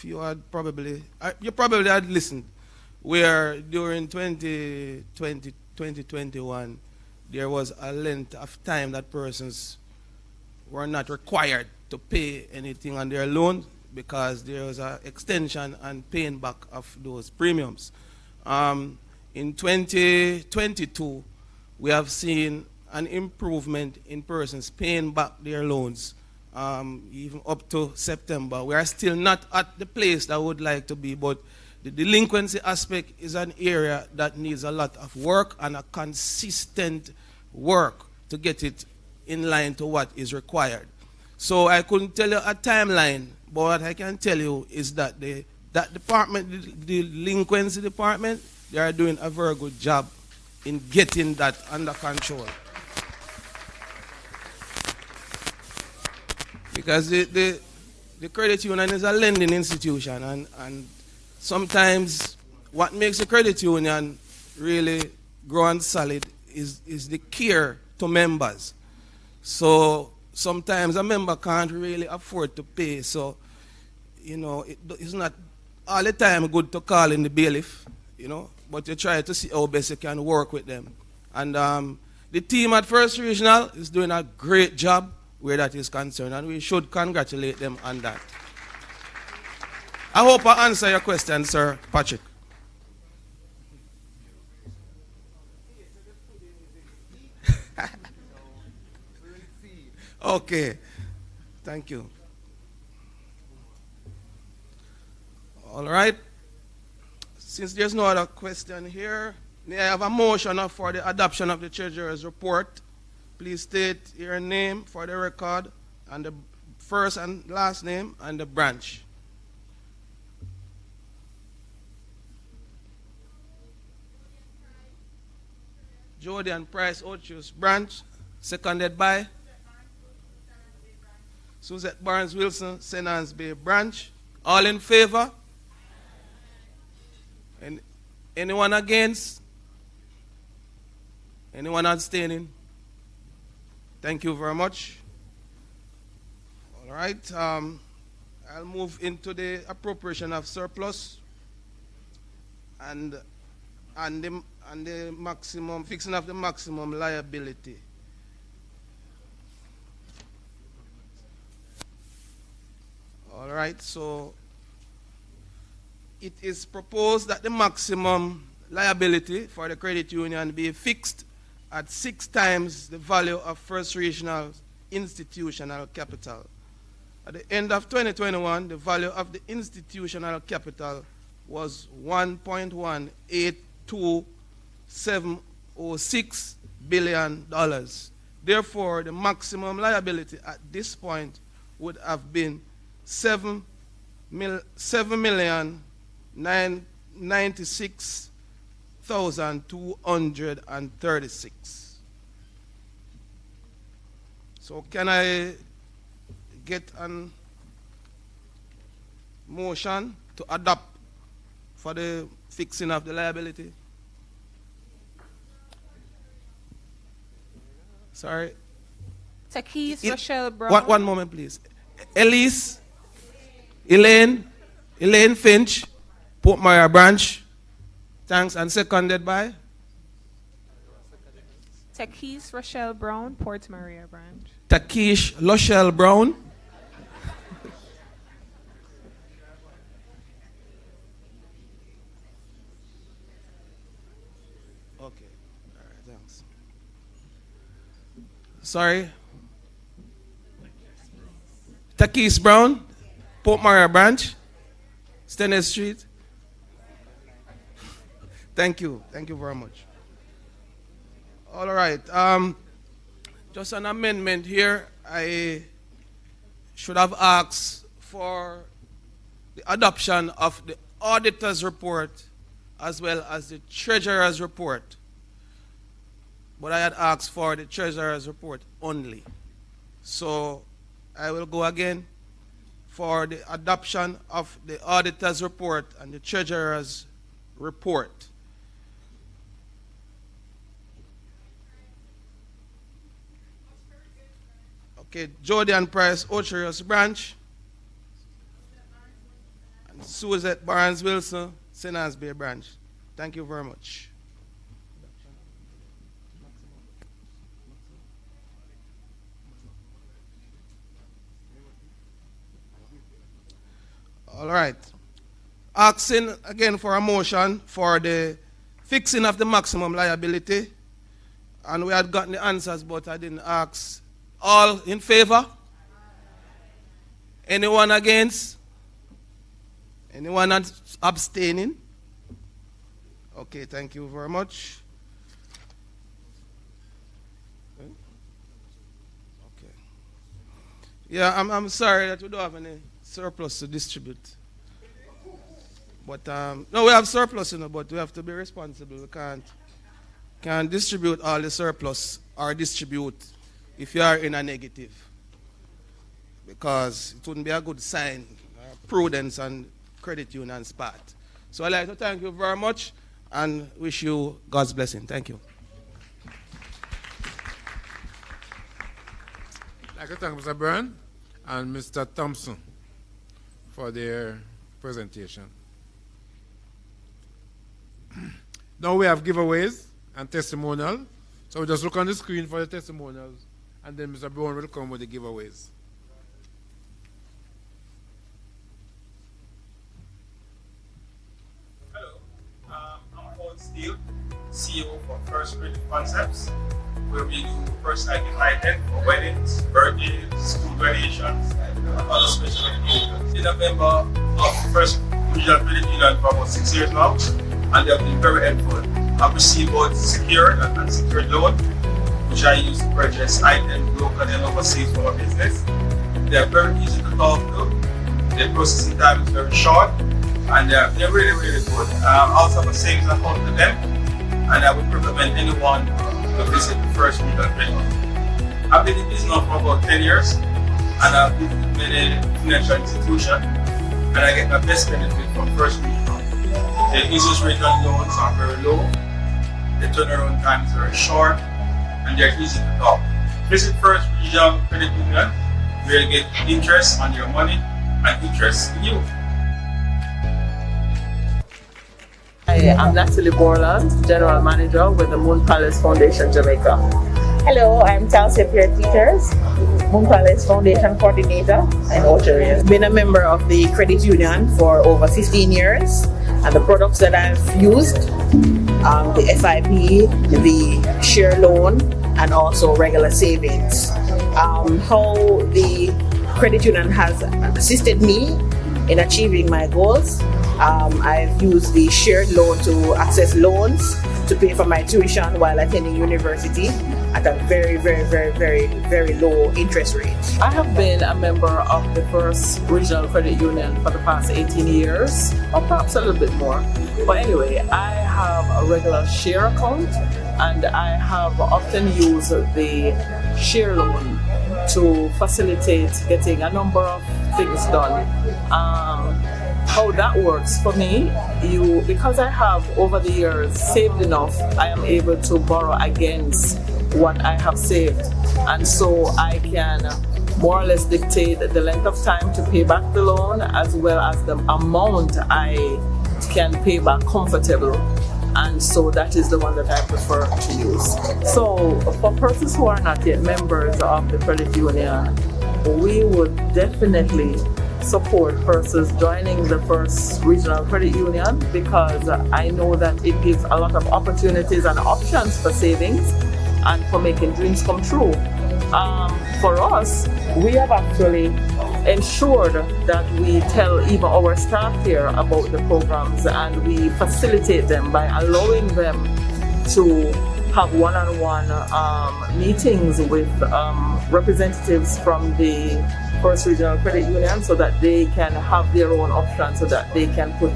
you had you probably had listened, where during 2020, 2021, there was a length of time that persons were not required to pay anything on their loan because there was an extension and paying back of those premiums. In 2022, we have seen an improvement in persons paying back their loans, even up to September. We are still not at the place that we would like to be, but the delinquency aspect is an area that needs a lot of work and a consistent work to get it in line to what is required. So I couldn't tell you a timeline, but what I can tell you is that that department, the delinquency department, they are doing a very good job in getting that under control. Because the credit union is a lending institution, and sometimes what makes a credit union really grow and solid is the care to members. So sometimes a member can't really afford to pay, so it's not all the time good to call in the bailiff, but you try to see how best you can work with them. And the team at First Regional is doing a great job where that is concerned, and we should congratulate them on that. I hope I answer your question, Sir Patrick. Okay, thank you. All right, since there's no other question here, May I have a motion for the adoption of the treasurer's report? Please state your name for the record and the first and last name and the branch. Jody and Price Otius branch, seconded by Suzette Barnes Wilson, Senans Bay branch. All in favor? And anyone against? Anyone abstaining? Thank you very much. All right, I'll move into the appropriation of surplus and the maximum, fixing of the maximum liability. All right, so it is proposed that the maximum liability for the credit union be fixed at 6 times the value of First Regional institutional capital. At the end of 2021, the value of the institutional capital was $1.1820706 billion. Therefore, the maximum liability at this point would have been $7,096,236. So can I get a motion to adopt for the fixing of the liability? Sorry. Takis Rochelle Brown. One moment, please. Elise, Elaine Finch, Port Maria branch. Thanks, and seconded by? Takis Rochelle Brown, Port Maria branch. Takish Rochelle Brown. Okay, all right, thanks. Sorry. Takis Brown, Port Maria branch, Stennis Street. Thank you very much. All right, just an amendment here. I should have asked for the adoption of the auditor's report as well as the treasurer's report. But I had asked for the treasurer's report only. So I will go again for the adoption of the auditor's report and the treasurer's report. Okay, Jody and Price Otius branch, and Suzette Barnes Wilson, Senans Bay branch. Thank you very much. All right. Asking again for a motion for the fixing of the maximum liability. And we had gotten the answers, but I didn't ask. All in favor? Anyone against? Anyone abstaining? Okay, thank you very much. Okay. Yeah, I'm sorry that we don't have any surplus to distribute. But no, we have surplus, but we have to be responsible. We can't distribute all the surplus or distribute if you are in a negative, because it wouldn't be a good sign, prudence on credit union's part. So I'd like to thank you very much and wish you God's blessing. Thank you. I'd like to thank Mr. Byrne and Mr. Thompson for their presentation. Now we have giveaways and testimonial. So we just look on the screen for the testimonials, and then Mr. Brown will come with the giveaways. Hello, I'm Paul Steele, CEO for First Creative Concepts, where we do personalized items for weddings, birthdays, school graduations, and other special occasions. Been a member of First Regional Credit Union for about 6 years now, and they have been very helpful I've received both secured and unsecured loan, which I use to purchase items locally and overseas for my business. They are very easy to talk to. The processing time is very short, and they're really, really good. I also have a savings account with them, and I would recommend anyone to visit the First Regional Credit Union. I've been in business now for about 10 years, and I've visited many financial institutions, and I get my best benefit from First Regional. The interest rate on loans are very low, the turnaround time is very short, and they're easy to talk. Visit First Regional Credit Union, where you get interest on your money and interest in you. Hi, I'm Natalie Borland, General Manager with the Moon Palace Foundation, Jamaica. Hello, I'm Chelsea Pierre Teachers, Moon Palace Foundation Coordinator in Ottawa. I've been a member of the credit union for over 15 years, and the products that I've used, the FIP, the share loan, and also regular savings. How the credit union has assisted me in achieving my goals. I've used the shared loan to access loans to pay for my tuition while attending university at a very, very, very, very, very low interest rate. I have been a member of the First Regional Credit Union for the past 18 years, or perhaps a little bit more. But anyway, I have a regular share account, and I have often used the share loan to facilitate getting a number of things done. How that works for me, because I have over the years saved enough, I am able to borrow against what I have saved, and so I can more or less dictate the length of time to pay back the loan, as well as the amount I can pay back comfortable. And so that is the one that I prefer to use. So for persons who are not yet members of the credit union, we would definitely support persons joining the First Regional Credit Union, because I know that it gives a lot of opportunities and options for savings and for making dreams come true. For us, we have actually ensured that we tell even our staff here about the programs, and we facilitate them by allowing them to have one-on-one meetings with representatives from the First Regional Credit Union, so that they can have their own options, so that they can put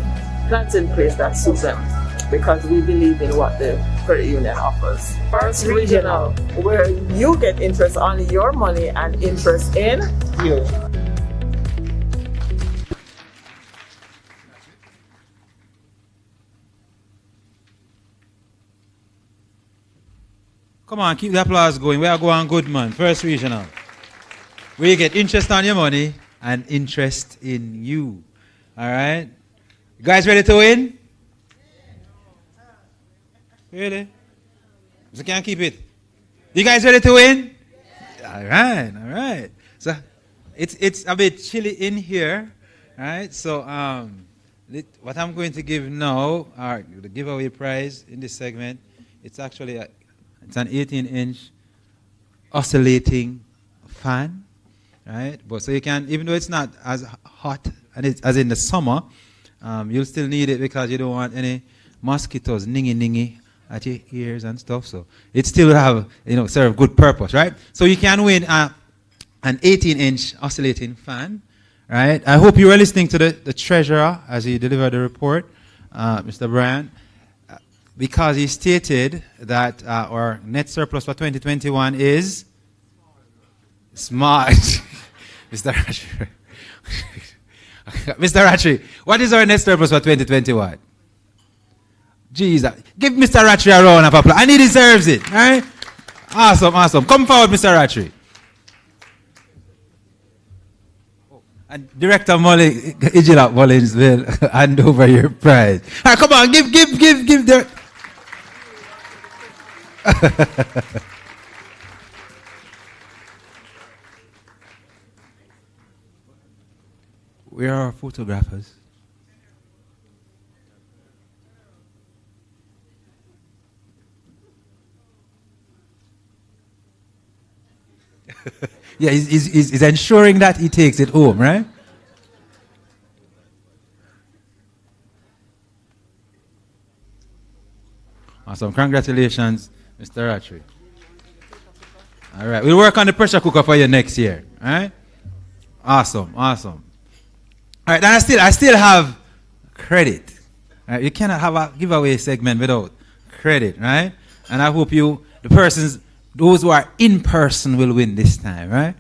plans in place that suit them, because we believe in what the credit union offers. First Regional, where you get interest on your money and interest in you. Come on, keep the applause going. We are going good, man. First Regional. Where you get interest on your money and interest in you. All right? You guys ready to win? Really? So can't keep it. You guys ready to win? All right, all right. So it's a bit chilly in here. All right? So what I'm going to give now, the giveaway prize in this segment, it's actually it's an 18-inch oscillating fan, right? But so you can, even though it's not as hot and as in the summer, you'll still need it because you don't want any mosquitoes ningy at your ears and stuff. So it still have, serve good purpose, right? So you can win an 18-inch oscillating fan, right? I hope you were listening to the treasurer as he delivered the report, Mr. Bryan. Because he stated that our net surplus for 2021 is smart. Mr. Ratchery. Mr. Ratchery, what is our net surplus for 2021? Jesus. Give Mr. Ratchery a round of applause. And he deserves it. Right? Awesome, awesome. Come forward, Mr. Ratchery. And Director Ijila Mullins will hand over your prize. All right, come on, give the... We are photographers. Yeah, he's ensuring that he takes it home, right? Awesome. Congratulations, Mr. Ratry. All right. We'll work on the pressure cooker for you next year. All right? Awesome. Awesome. All right. And I still have credit. All right? You cannot have a giveaway segment without credit, right? And I hope those who are in person will win this time, right?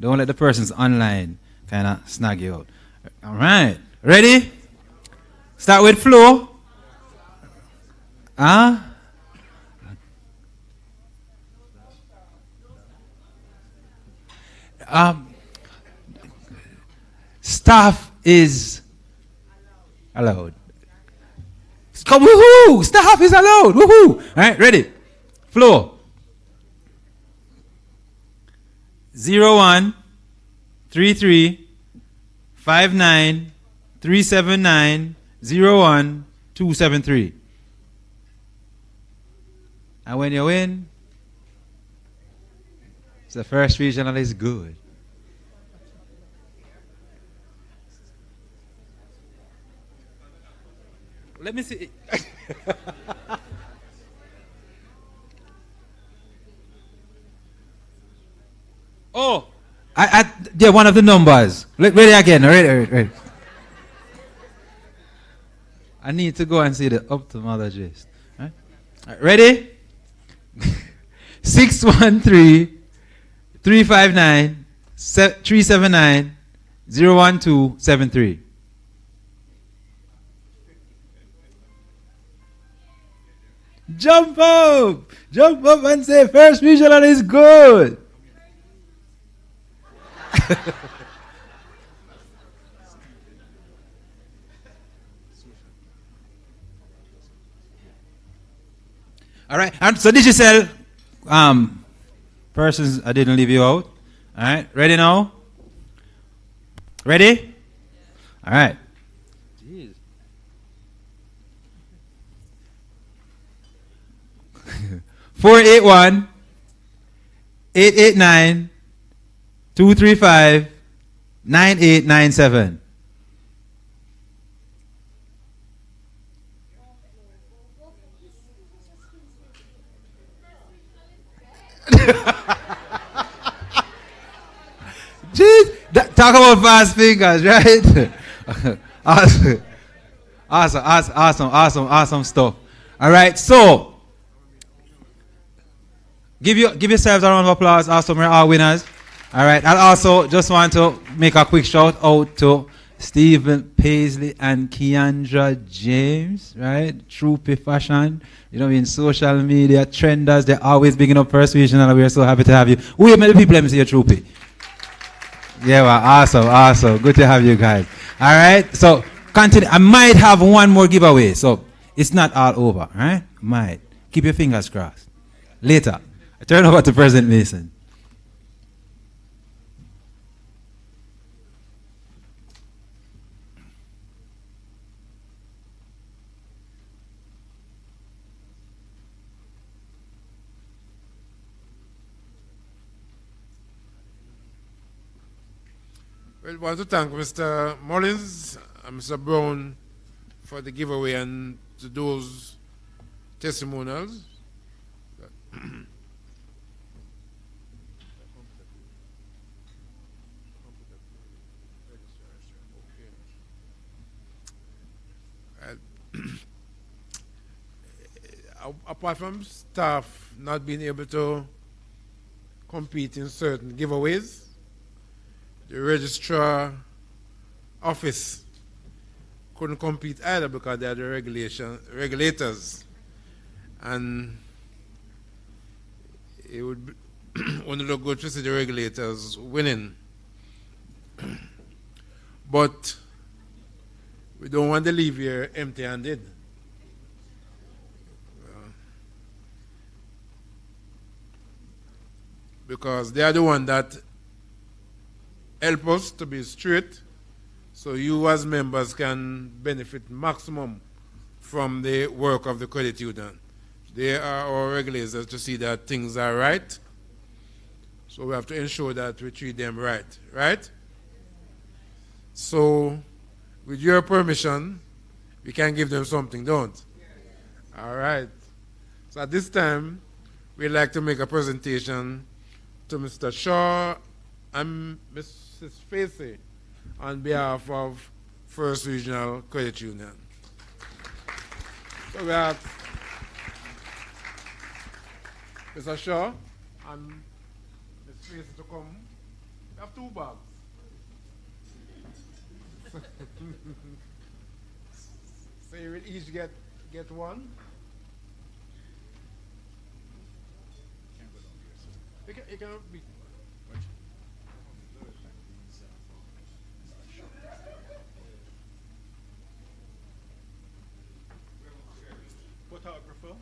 Don't let the persons online kind of snag you out. All right. Ready? Start with Flo. Staff is allowed. Come, woohoo! Staff is allowed. Woohoo! All right, ready? Flo. 01 33 59 379 01 273. And when you win, the first regional is good. Let me see. Oh, yeah, one of the numbers. Ready again. Ready. I need to go and see the ophthalmologist. Right? Ready? 613 359 379 01273. Jump up and say first regional is good. All right, and so digital persons, I didn't leave you out. All right, ready now? Ready? All right. Jeez. 481 889 235 9897. Jeez, talk about fast fingers, right? Awesome stuff. All right, so give yourselves a round of applause. Awesome, we're all winners. All right, I also just want to make a quick shout out to Stephen Paisley and Keandra James, right? Troopy Fashion, in social media, trenders, they're always bigging up First Regional, and we're so happy to have you. We many people, let me see you, Troopy. Yeah, well, awesome. Good to have you guys. All right, so continue. I might have one more giveaway, so it's not all over, all right? Might. Keep your fingers crossed. Later, I turn over to President Mason. Well, I want to thank Mr. Mullins and Mr. Brown for the giveaway and to those testimonials. Apart from staff not being able to compete in certain giveaways, the registrar office couldn't compete either because they are the regulators, and it would be only look good to see the regulators winning. But we don't want to leave here empty-handed. Because they are the one that help us to be straight, so you as members can benefit maximum from the work of the credit union. They are our regulators to see that things are right, so we have to ensure that we treat them right, right? So, with your permission, we can give them something, don't? All right. So at this time, we'd like to make a presentation to Mr. Shaw and Mrs. Facey on behalf of First Regional Credit Union. So we have Mr. Shaw and Ms. Facey to come. We have 2 bags. So you will each get one. You can be. Photographer.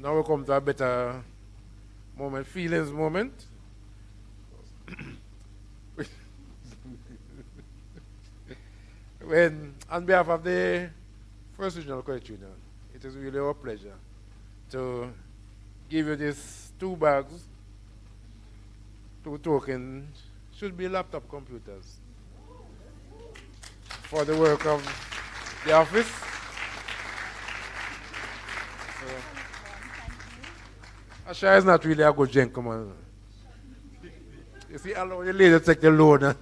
Now we come to a better moment, feelings moment. When, on behalf of the First Regional Credit Union, it is really our pleasure to give you these 2 bags, 2 tokens, should be laptop computers, for the work of the office. Asha is not really a good gentleman. You see, allow the lady to take the loan.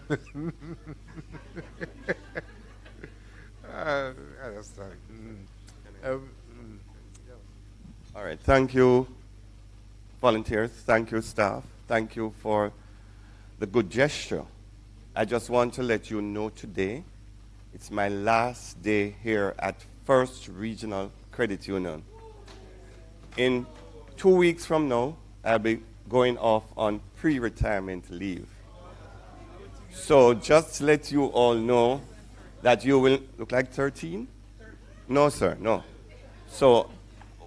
I understand. All right, thank you, volunteers. Thank you, staff. Thank you for the good gesture. I just want to let you know today, it's my last day here at First Regional Credit Union. In 2 weeks from now, I'll be going off on pre-retirement leave. So just to let you all know that you will look like 13? No, sir, no. So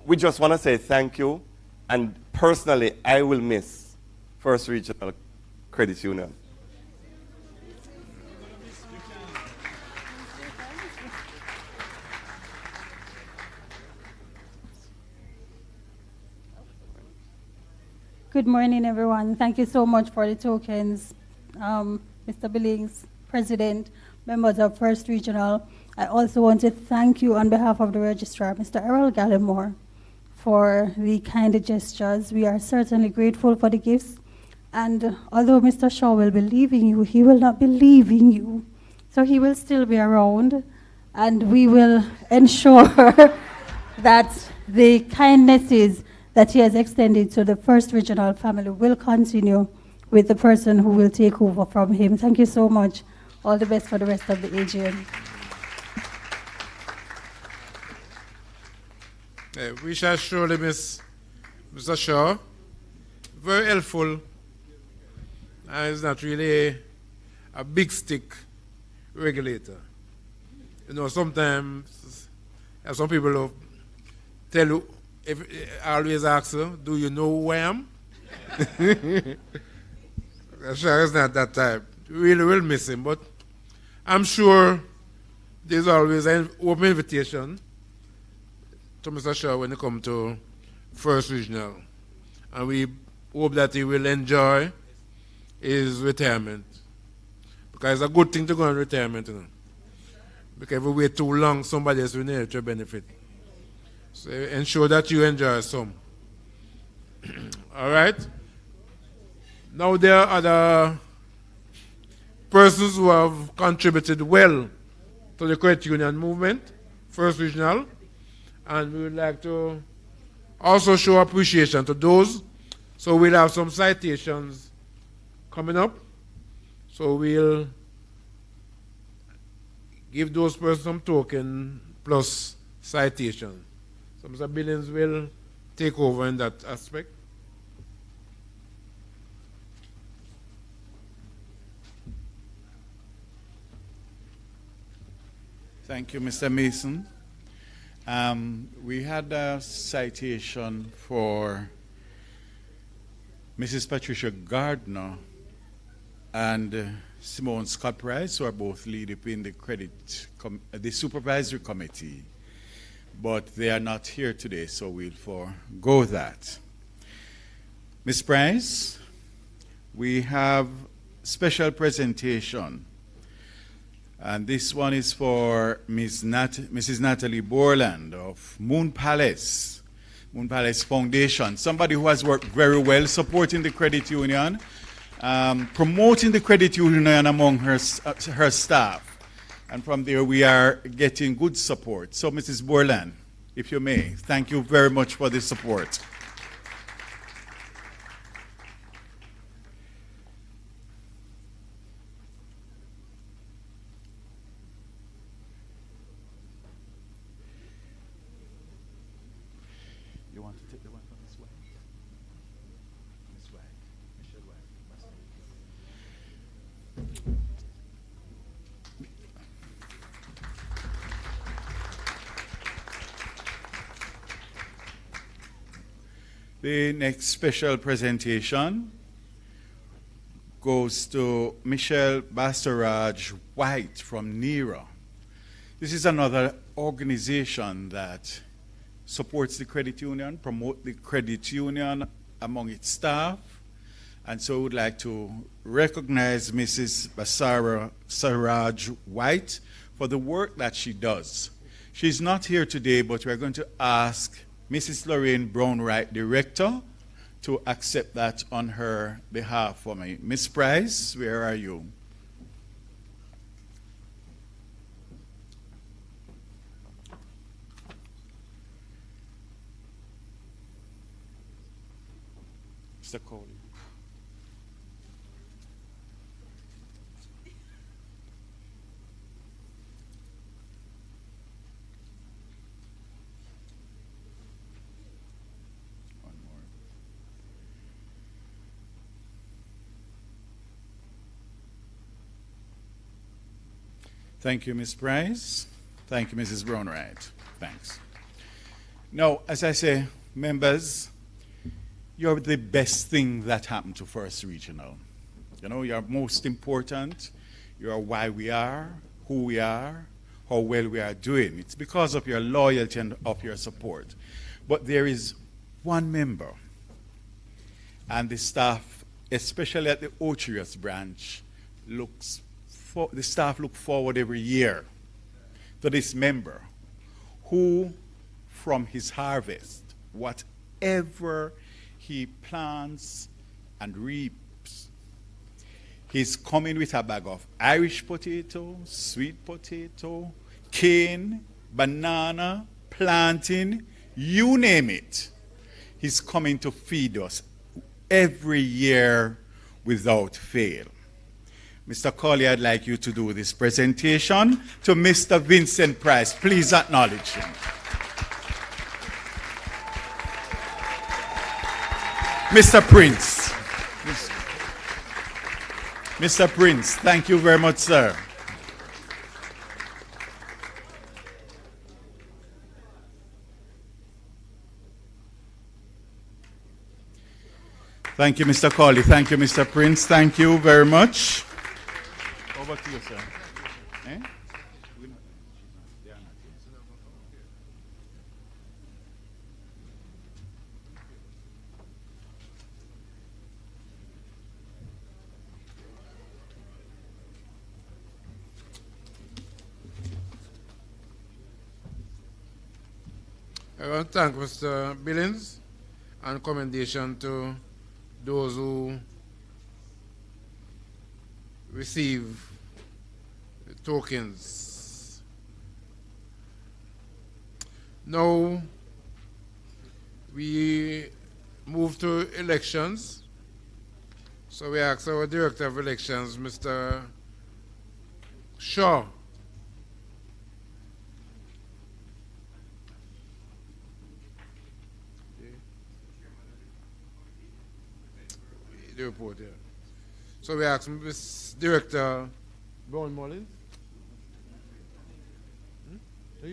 we just want to say thank you, and personally, I will miss First Regional Credit Union. Good morning, everyone. Thank you so much for the tokens, Mr. Billings, President, members of First Regional. I also want to thank you on behalf of the Registrar, Mr. Errol Gallimore, for the kind gestures. We are certainly grateful for the gifts. And although Mr. Shaw will be leaving you, he will not be leaving you. So he will still be around, and we will ensure that the kindnesses that he has extended to the First Regional family will continue with the person who will take over from him. Thank you so much. All the best for the rest of the AGM. We shall surely miss Mr. Shaw. Very helpful. He's not really a big stick regulator. You know, sometimes some people will tell you, if I always ask her, do you know who I am? Sure, it's not that type. We really will miss him, but I'm sure there's always an open invitation to Mr. Shaw when he comes to First Regional. And we hope that he will enjoy his retirement. Because it's a good thing to go on retirement, you know. Because if we wait too long, somebody else will need to benefit. So ensure that you enjoy some. All right? Now there are other persons who have contributed well to the credit union movement, First Regional, and we would like to also show appreciation to those. So we'll have some citations coming up. So we'll give those persons some token plus citation. So Mr. Billings will take over in that aspect. Thank you, Mr. Mason. We had a citation for Mrs. Patricia Gardner and Simone Scott Price, who are both lead in the supervisory committee, but they are not here today, so we'll forego that. Ms. Price, we have special presentation, and this one is for Mrs. Natalie Borland of Moon Palace Foundation, somebody who has worked very well supporting the credit union, promoting the credit union among her staff. And from there, we are getting good support. So, Mrs. Borland, if you may, thank you very much for the support. You want to take the one from this way? This way. Michelle way. The next special presentation goes to Michelle Bastaraj White from NERA. This is another organization that supports the credit union, promote the credit union among its staff. And so I would like to recognize Mrs. Basaraj White for the work that she does. She's not here today, but we're going to ask Mrs. Lorraine Brown-Wright, Director, to accept that on her behalf for me. Ms. Price, where are you? Mr. Coley. Thank you, Ms. Price. Thank you, Mrs. Brown-Wright. Thanks. Now, as I say, members, you're the best thing that happened to First Regional. You know, you're most important. You're why we are, who we are, how well we are doing. It's because of your loyalty and of your support. But there is one member, and the staff, especially at the Ocherius branch, the staff look forward every year to this member who, from his harvest, whatever he plants and reaps, he's coming with a bag of Irish potato, sweet potato, cane, banana, plantain, you name it. He's coming to feed us every year without fail. Mr. Colley, I'd like you to do this presentation to Mr. Vincent Price. Please acknowledge him. Mr. Prince. Mr. Prince, thank you very much, sir. Thank you, Mr. Colley. Thank you, Mr. Prince. Thank you very much. Over to you, sir. Eh? I want to thank Mr. Billings and commendation to those who receive tokens. Now we move to elections. So we ask our Director of Elections, Mr. Shaw. The report here. So we ask Ms. Director Brown Mullins. What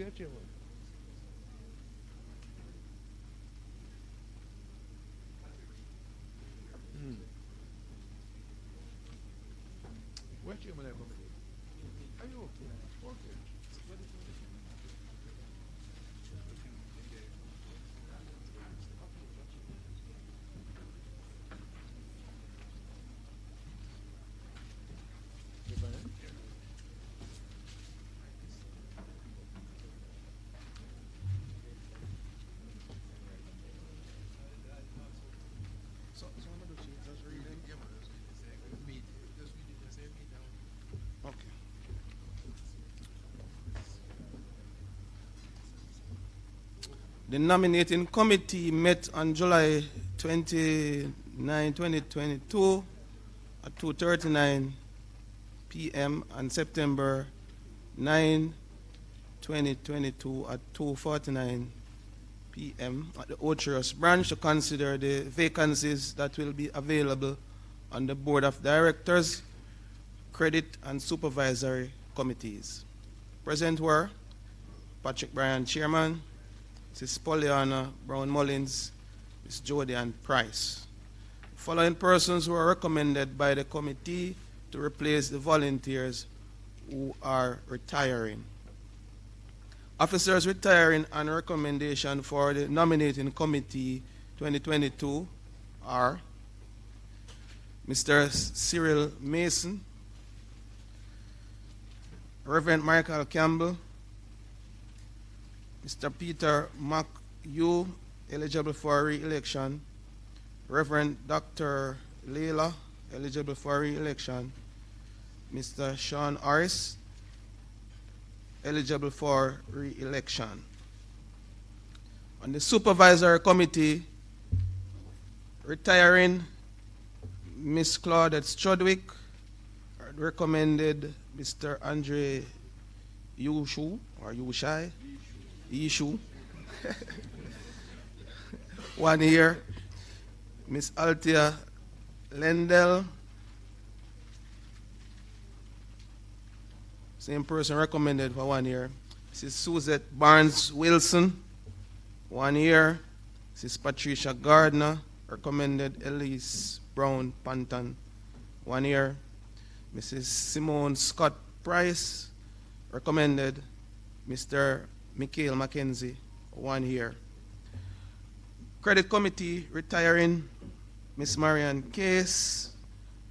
chairman are you? Are you okay? Okay. Okay. The nominating committee met on July 29, 2022 at 2:39 p.m. and September 9, 2022 at 2:49 p.m. at the Ocherous branch to consider the vacancies that will be available on the Board of Directors, Credit and Supervisory Committees. Present were Patrick Bryan, Chairman, Mrs. Poliana Brown Mullins, Ms. Jody Ann Price. The following persons were recommended by the committee to replace the volunteers who are retiring. Officers retiring on recommendation for the nominating committee 2022 are Mr. Cyril Mason, Reverend Michael Campbell, Mr. Peter McHugh, eligible for re-election, Reverend Dr. Leila, eligible for re-election, Mr. Sean Harris, eligible for re-election. On the supervisory committee, retiring Ms. Claudette Strudwick, recommended Mr. Andre Yushu, or Yushai, Yishu, 1 year. Ms. Althea Lendell, same person recommended for 1 year. Mrs. Suzette Barnes Wilson, 1 year. Mrs. Patricia Gardner, recommended Elise Brown Panton, 1 year. Mrs. Simone Scott Price, recommended Mr. Mikhail Mackenzie, 1 year. Credit Committee, retiring Miss Marian Case,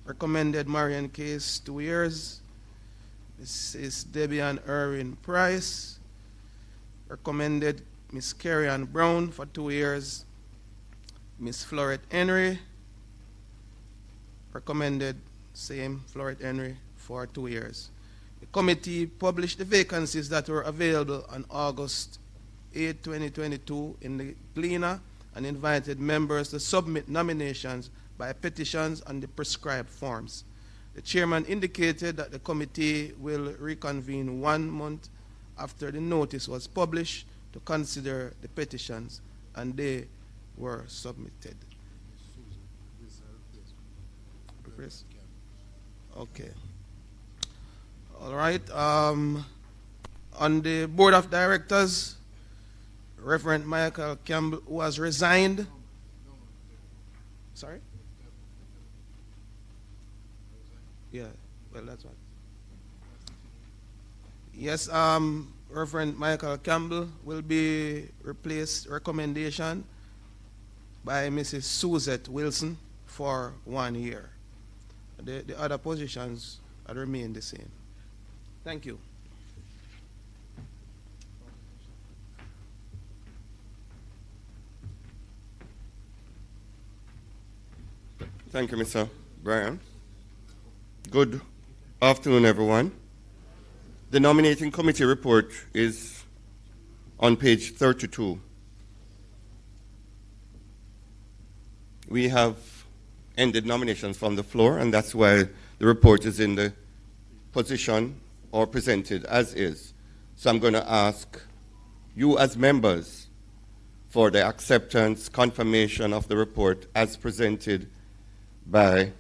recommended Marian Case, 2 years. Mrs. Debbie Ann Irwin Price, recommended Miss Carrie Ann Brown for 2 years. Miss Florette Henry, recommended same Florette Henry for 2 years. The committee published the vacancies that were available on August 8, 2022 in the Gleaner and invited members to submit nominations by petitions on the prescribed forms. The chairman indicated that the committee will reconvene 1 month after the notice was published to consider the petitions, and they were submitted. Okay. All right. On the board of directors, Reverend Michael Campbell, who has resigned. Sorry? Yeah, well, that's what. Yes, Reverend Michael Campbell will be replaced, recommendation, by Mrs. Suzette Wilson for 1 year. The other positions remain the same. Thank you. Thank you, Mr. Bryan. Good afternoon, everyone. The nominating committee report is on page 32. We have ended nominations from the floor, and that's why the report is in the position or presented as is. So I'm going to ask you as members for the acceptance, confirmation of the report as presented by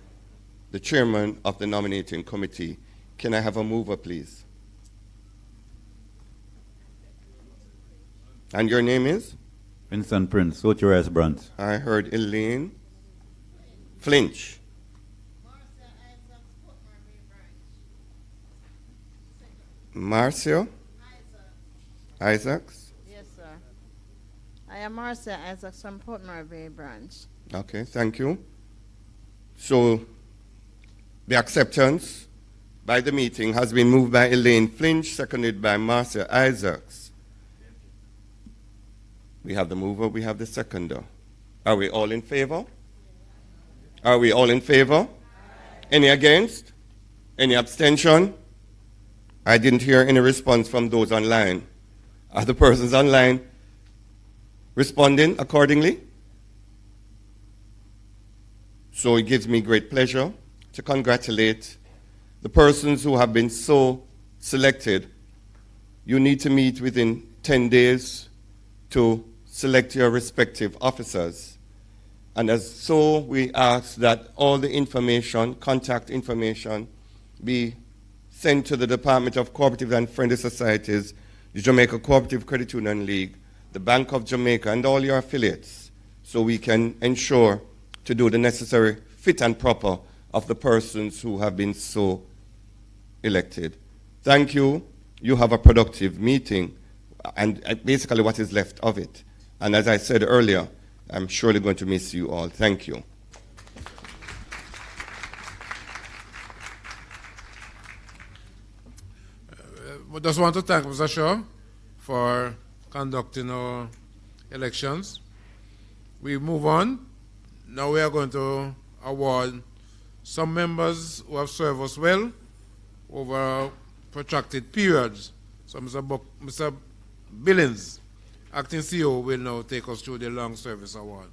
the chairman of the nominating committee. Can I have a mover, please? And your name is? Vincent Prince, authorized branch. I heard Elaine Flinch. Marcia Isaacs. Yes, sir. I am Marcia Isaacs from Portmore Bay branch. Okay, thank you. So the acceptance by the meeting has been moved by Elaine Flinch, seconded by Marcia Isaacs. We have the mover, we have the seconder. Are we all in favor? Are we all in favor? Any against? Any abstention? I didn't hear any response from those online. Are the persons online responding accordingly? So it gives me great pleasure to congratulate the persons who have been so selected. You need to meet within 10 days to select your respective officers. And as so, we ask that all the information, contact information, be sent to the Department of Cooperative and Friendly Societies, the Jamaica Cooperative Credit Union League, the Bank of Jamaica, and all your affiliates, so we can ensure to do the necessary fit and proper of the persons who have been so elected. Thank you. You have a productive meeting, and basically what is left of it. And as I said earlier, I'm surely going to miss you all. Thank you. We just want to thank Mr. Shaw for conducting our elections. We move on. Now we are going to award some members who have served us well over protracted periods. So Mr. Billings, Acting CEO, will now take us through the Long Service Award.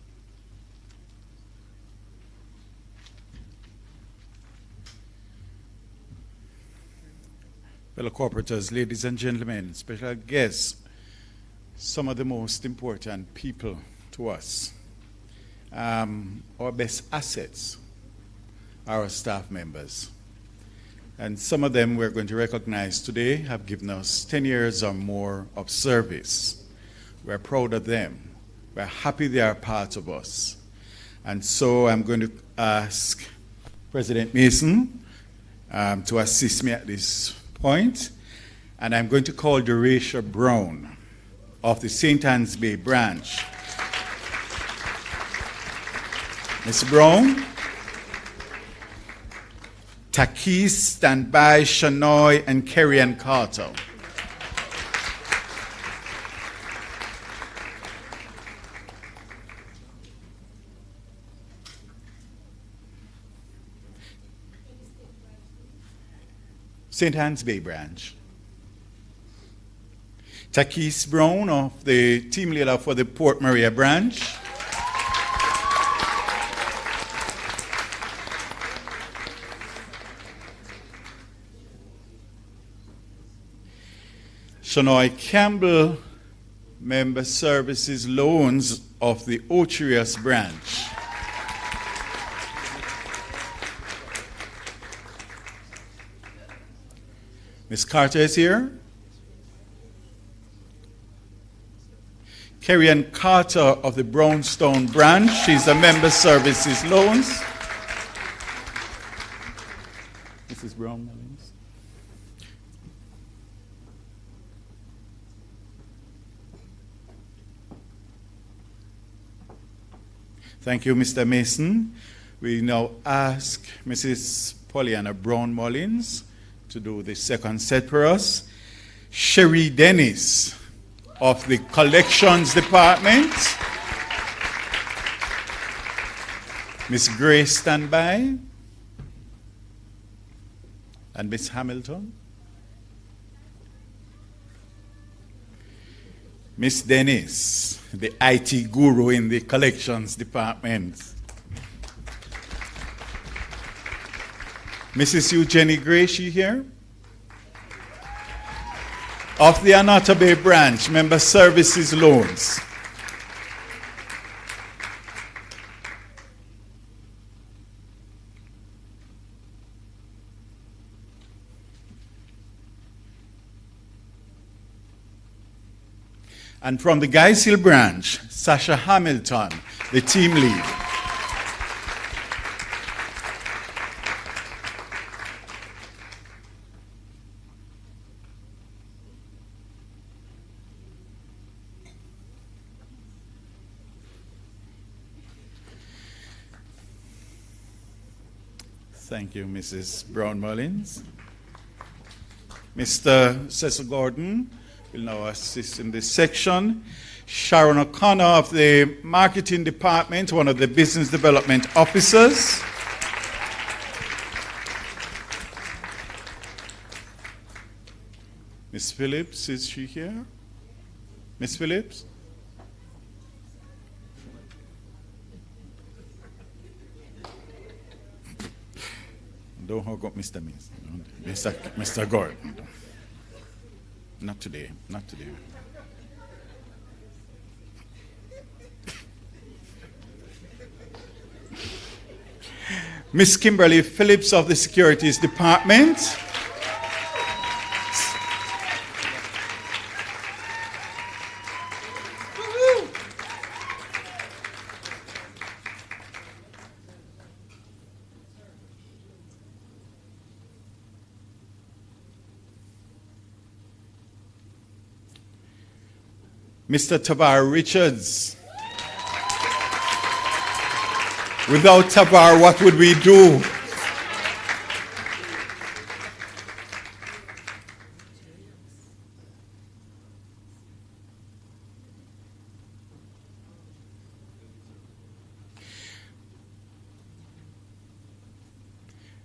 Fellow corporators, ladies and gentlemen, special guests, some of the most important people to us. Our best assets are our staff members. And some of them we're going to recognize today have given us 10 years or more of service. We're proud of them. We're happy they are part of us. And so I'm going to ask President Mason to assist me at this point. And I'm going to call Doracia Brown of the St. Anne's Bay branch. Ms. Brown. Takis, stand by, Shanoy, and Kerry and Carter. St. Anne's Bay branch. Takis Brown of the team leader for the Port Maria branch. Shanoy Campbell, Member Services Loans of the Ocherius branch. Ms. Carter is here. Kerry Ann Carter of the Brownstone branch. She's a Member Services Loans. Mrs. Brown, please. Thank you, Mr. Mason. We now ask Mrs. Pollyanna Brown Mullins to do the second set for us. Sherry Dennis of the Collections Department. Miss Grace standby. And Miss Hamilton. Miss Dennis, the IT guru in the Collections Department. Mrs. Eugenie Gray, she here? Of the Anata Bay branch, Member Services Loans. And from the Guys Hill branch, Sasha Hamilton, the team lead. Thank you, Mrs. Brown-Mullins. Mr. Cecil Gordon will now assist in this section. Sharon O'Connor of the Marketing Department, one of the Business Development Officers. Miss Phillips, is she here? Miss Phillips? Don't hug up Mr. Mr. Gordon. Not today, not today. Miss Kimberly Phillips of the Securities Department. Mr. Tavar Richards. Without Tavar, what would we do?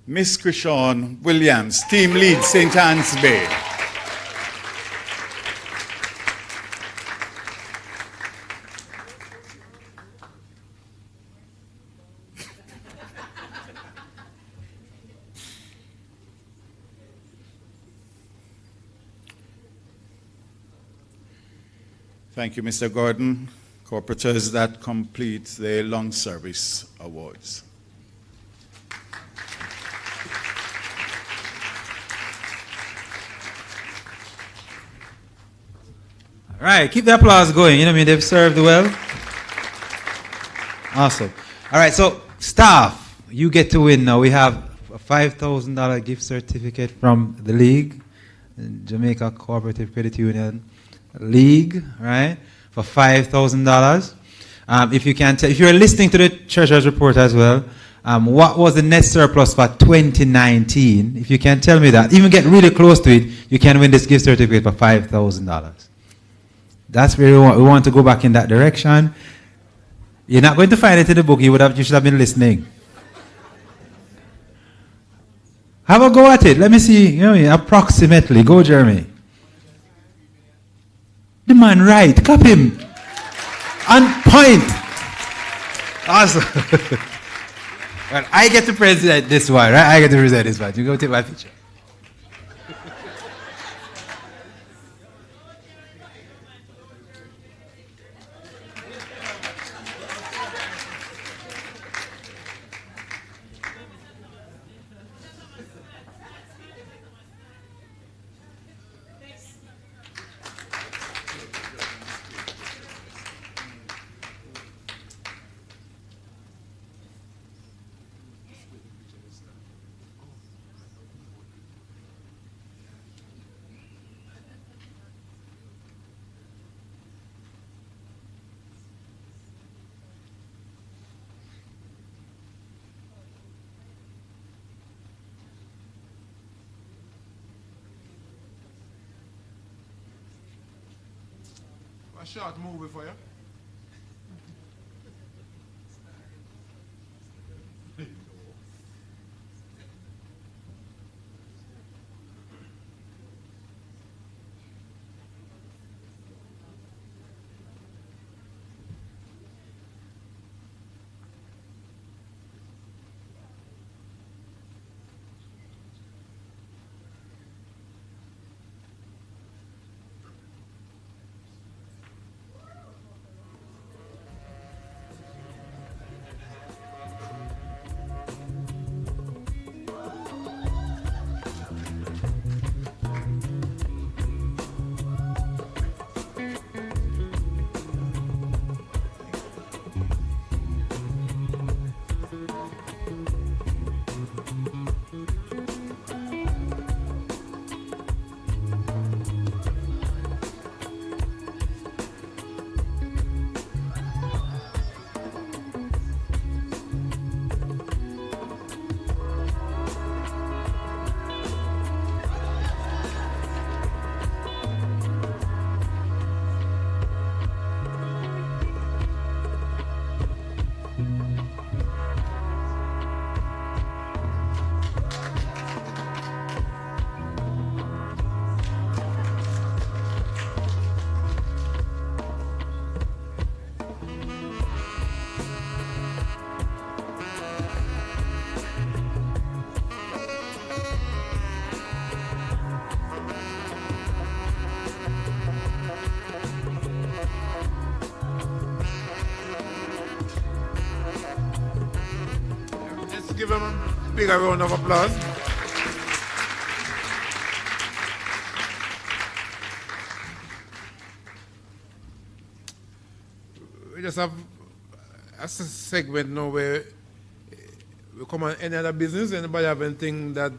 Miss Krishawn Williams, team lead, St. Anne's Bay. Thank you, Mr. Gordon. Corporators, that completes the long service awards. All right, keep the applause going. You know what I mean? They've served well. Awesome. All right, so staff, you get to win now. We have a $5,000 gift certificate from the League, Jamaica Co-operative Credit Union League, right, for $5,000. If you can tell, if you're listening to the Treasurer's report as well, what was the net surplus for 2019? If you can tell me that, even get really close to it, you can win this gift certificate for $5,000. That's where we want to go back in that direction. You're not going to find it in the book. You should have been listening. Have a go at it. Let me see. You know, approximately. Go, Jeremy. The man right. Clap him. On point. Awesome. Well, I get to present this one, right? I get to present this one. You go take my picture. A short movie for you. give him a bigger round of applause. We just have a segment now where we come on any other business. Anybody have anything that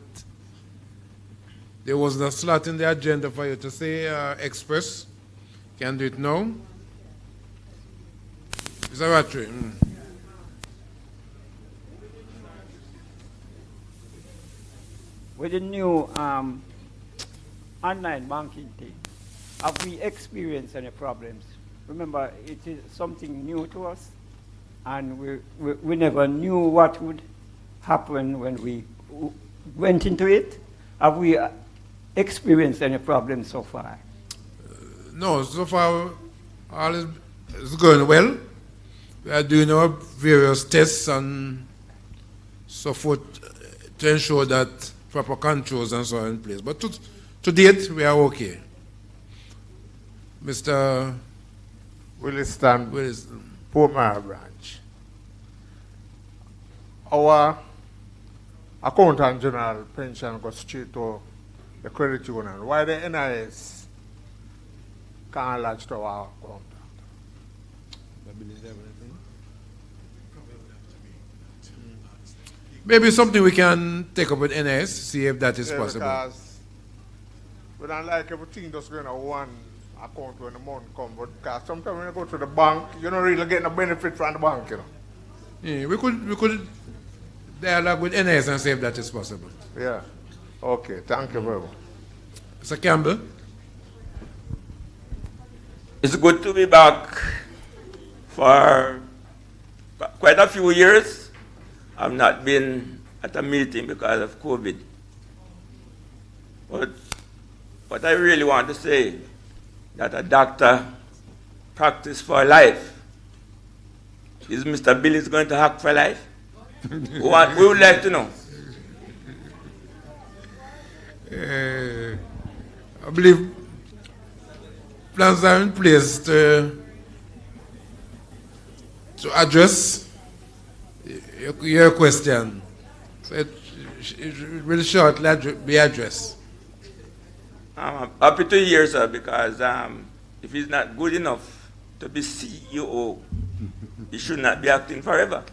there was a slot in the agenda for you to say, express? Can do it now. Mr. Ratry. With the new online banking thing, have we experienced any problems? Remember, it is something new to us, and we never knew what would happen when we went into it. Have we experienced any problems so far? No, so far all is going well. We are doing our various tests and so forth to ensure that proper controls and so on in place. But to date, we are okay. Mr. Williston, Portmire branch. Our accountant general pension goes straight to the credit union. Why the NIS can't lodge to our account? Maybe something we can take up with NIS, see if that is possible. Because we don't like everything just going to one account when the money comes. But because sometimes when you go to the bank, you don't really get no benefit from the bank, you know. Yeah, we could dialogue with NIS and see if that is possible. Yeah. Okay, thank you very much. Mr. Campbell. It's good to be back for quite a few years. I've not been at a meeting because of COVID. But what I really want to say, that a doctor practice for life. Is Mr. Billy's going to hack for life? We would like to know. I believe plans are in place to address your question. So it will shortly be addressed. I'm happy to hear, sir, because if he's not good enough to be CEO, he should not be acting forever.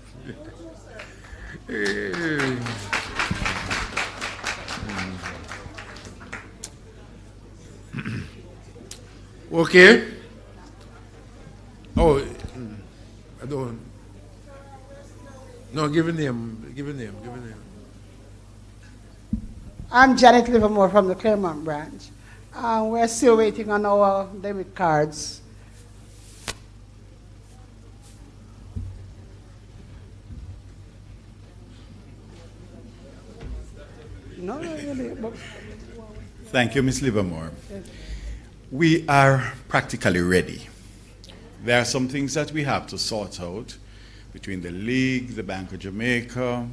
Okay. Oh, I don't. No, give a name. I'm Janet Livermore from the Claremont branch. We're still waiting on our debit cards. No, really. Thank you, Ms. Livermore. We are practically ready. There are some things that we have to sort out between the League, the Bank of Jamaica,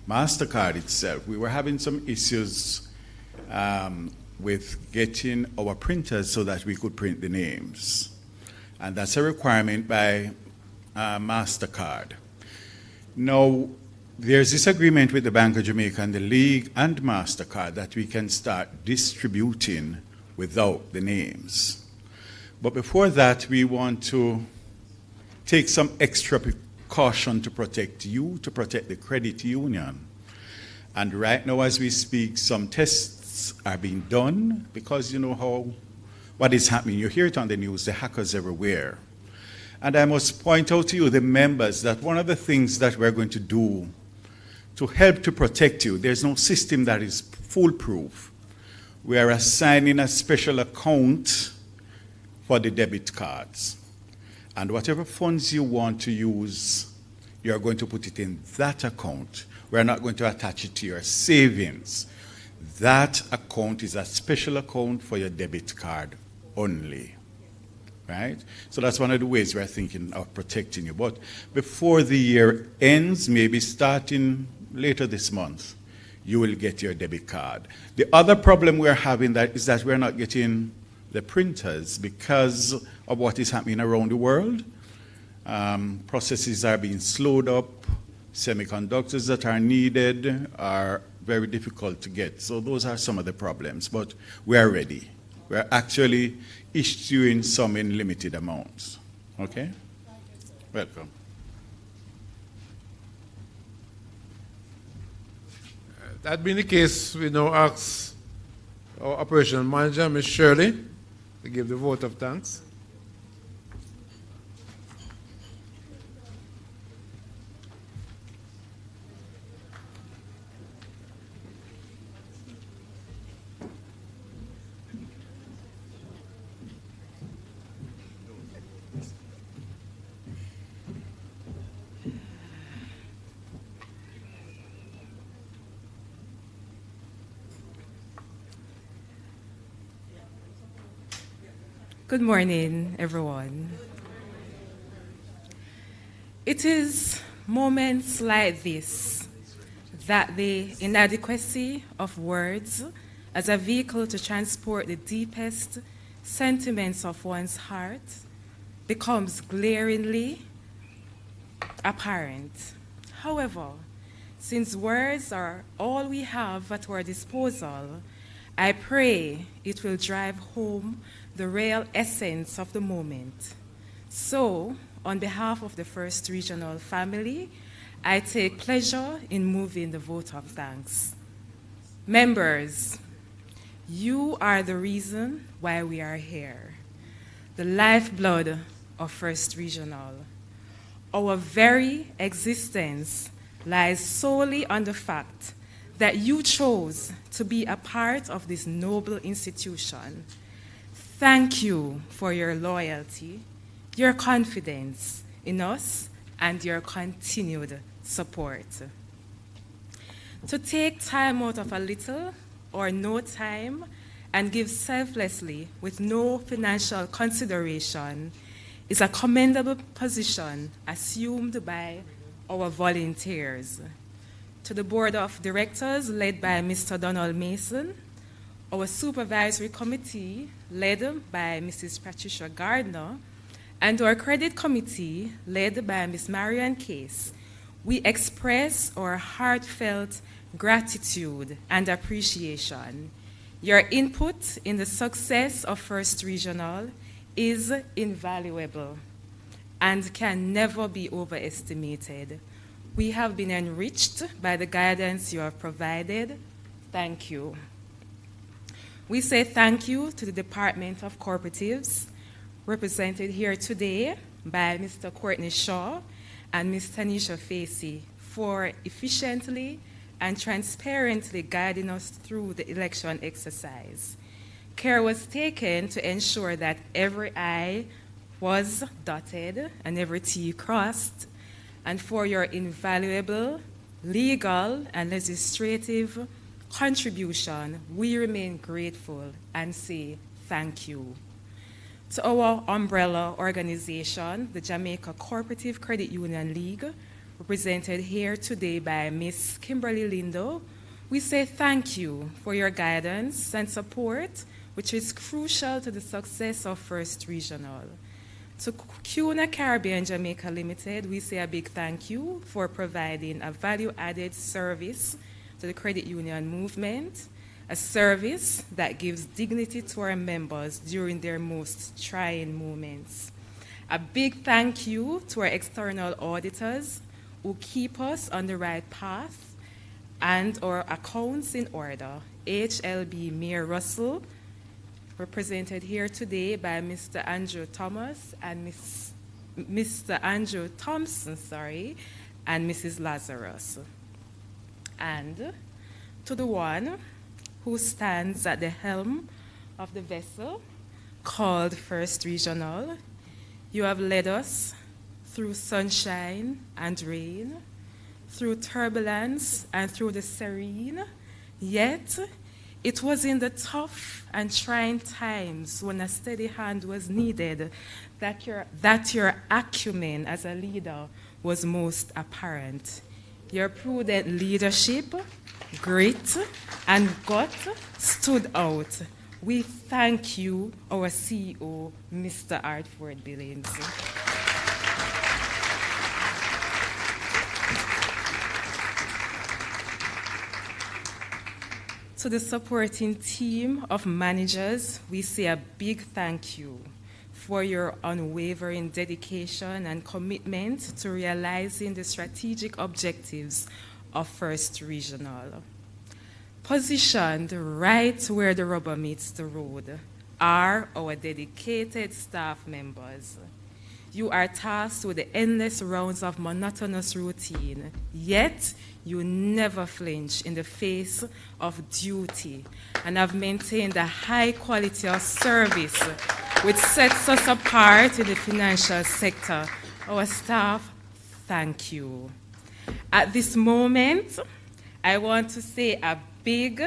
MasterCard itself. We were having some issues with getting our printers so that we could print the names. And that's a requirement by MasterCard. Now, there's this agreement with the Bank of Jamaica and the League and MasterCard that we can start distributing without the names. But before that, we want to take some extra precaution to protect you, to protect the credit union. And right now, as we speak, some tests are being done because you know what is happening. You hear it on the news, the hackers everywhere. And I must point out to you, the members, that one of the things that we're going to do to help to protect you, there's no system that is foolproof. We are assigning a special account for the debit cards. And whatever funds you want to use, you're going to put it in that account. We're not going to attach it to your savings. That account is a special account for your debit card only. Right? So that's one of the ways we're thinking of protecting you. But before the year ends, maybe starting later this month, you will get your debit card. The other problem we're having is that we're not getting the printers because of what is happening around the world. Processes are being slowed up Semiconductors that are needed are very difficult to get. So those are some of the problems, but we are ready. We're actually issuing some in limited amounts. Okay? Welcome. That being the case, we now ask our operational manager, Ms. Shirley, to give the vote of thanks. Good morning, everyone. It is moments like this that the inadequacy of words as a vehicle to transport the deepest sentiments of one's heart becomes glaringly apparent. However, since words are all we have at our disposal, I pray it will drive home the real essence of the moment. So, on behalf of the First Regional family, I take pleasure in moving the vote of thanks. Members, you are the reason why we are here, the lifeblood of First Regional. Our very existence lies solely on the fact that you chose to be a part of this noble institution. Thank you for your loyalty, your confidence in us, and your continued support. To take time out of a little or no time and give selflessly with no financial consideration is a commendable position assumed by our volunteers. To the Board of Directors led by Mr. Donald Mason, our Supervisory Committee led by Mrs. Patricia Gardner, and our Credit Committee led by Ms. Marianne Case, we express our heartfelt gratitude and appreciation. Your input in the success of First Regional is invaluable and can never be overestimated. We have been enriched by the guidance you have provided. Thank you. We say thank you to the Department of Cooperatives, represented here today by Mr. Courtney Shaw and Ms. Tanisha Facey, for efficiently and transparently guiding us through the election exercise. Care was taken to ensure that every I was dotted and every T crossed, and for your invaluable legal and legislative contribution, we remain grateful and say thank you. To our umbrella organization, the Jamaica Co-operative Credit Union League, represented here today by Ms. Kimberly Lindo, we say thank you for your guidance and support, which is crucial to the success of First Regional. To CUNA Caribbean Jamaica Limited, we say a big thank you for providing a value-added service to the credit union movement, a service that gives dignity to our members during their most trying moments. A big thank you to our external auditors who keep us on the right path and our accounts in order. HLB Mayor Russell, represented here today by Mr. Andrew Thomas and Mr. Andrew Thompson, and Mrs. Lazarus. And to the one who stands at the helm of the vessel called First Regional, you have led us through sunshine and rain, through turbulence and through the serene, yet it was in the tough and trying times when a steady hand was needed that your acumen as a leader was most apparent. Your prudent leadership, grit, and gut stood out. We thank you, our CEO, Mr. Hartford Billings. to the supporting team of managers, we say a big thank you for your unwavering dedication and commitment to realizing the strategic objectives of First Regional. Positioned right where the rubber meets the road are our dedicated staff members. You are tasked with the endless rounds of monotonous routine, yet you never flinch in the face of duty and have maintained a high quality of service which sets us apart in the financial sector. Our staff, thank you. At this moment, I want to say a big,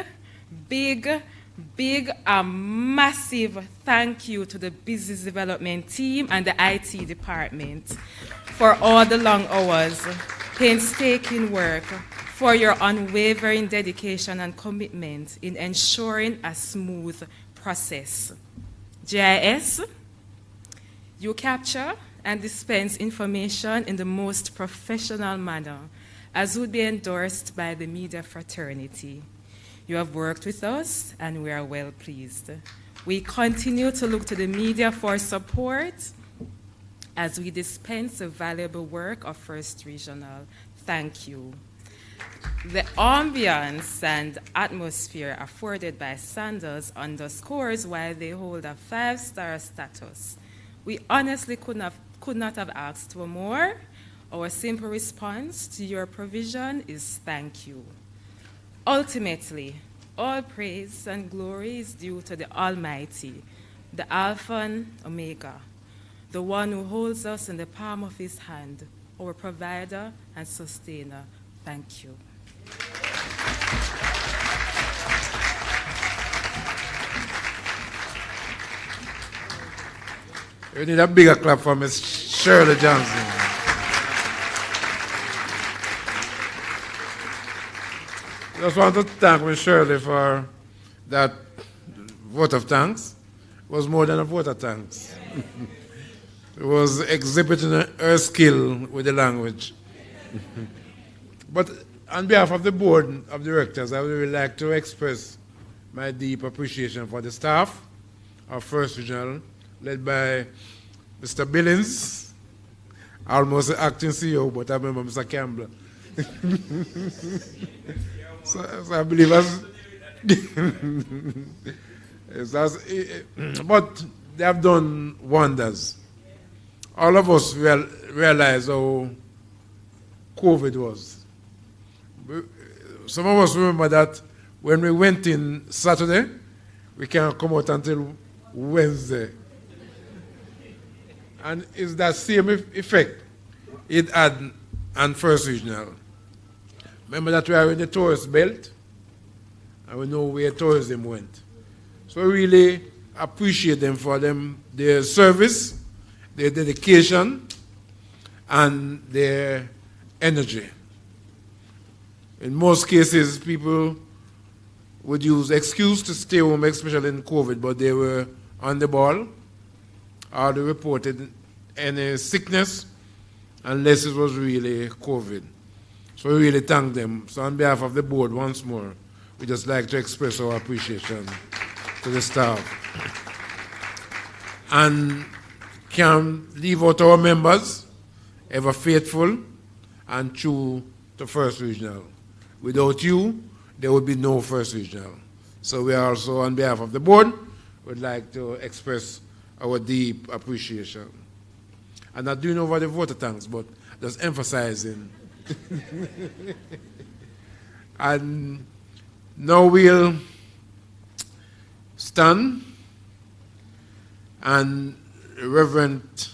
massive thank you to the business development team and the IT department for all the long hours, painstaking work, for your unwavering dedication and commitment in ensuring a smooth process. GIS, you capture and dispense information in the most professional manner, as would be endorsed by the media fraternity. You have worked with us, and we are well pleased. We continue to look to the media for support as we dispense the valuable work of First Regional. Thank you. The ambience and atmosphere afforded by Sandals underscores why they hold a 5-star status. We honestly could not have asked for more. Our simple response to your provision is thank you. Ultimately, all praise and glory is due to the Almighty, the Alpha and Omega, the one who holds us in the palm of his hand, our provider and sustainer. Thank you. We need a bigger clap for Ms. Shirley Johnson. Just want to thank Ms. Shirley for that vote of thanks. It was more than a vote of thanks. It was exhibiting her skill with the language. But on behalf of the board of directors, I would really like to express my deep appreciation for the staff of First Regional, led by Mr. Billings, almost the acting CEO, but I remember Mr. Campbell. so I believe but they have done wonders. All of us realize how COVID was. Some of us remember that when we went in Saturday, we can't come out until Wednesday. And it's that same effect it had on First Regional. Remember that we are in the tourist belt, and we know where tourism went. So we really appreciate them for their service, their dedication, and their energy. In most cases, people would use excuse to stay home, especially in COVID, but they were on the ball, or they reported any sickness, unless it was really COVID. So we really thank them. So on behalf of the board, once more, we just like to express our appreciation to the staff. And can leave out our members, ever faithful and true to First Regional. Without you, there would be no First Regional. So we also, on behalf of the board, would like to express our deep appreciation. I'm not doing over the voter thanks, but just emphasizing. And now we'll stand and Reverend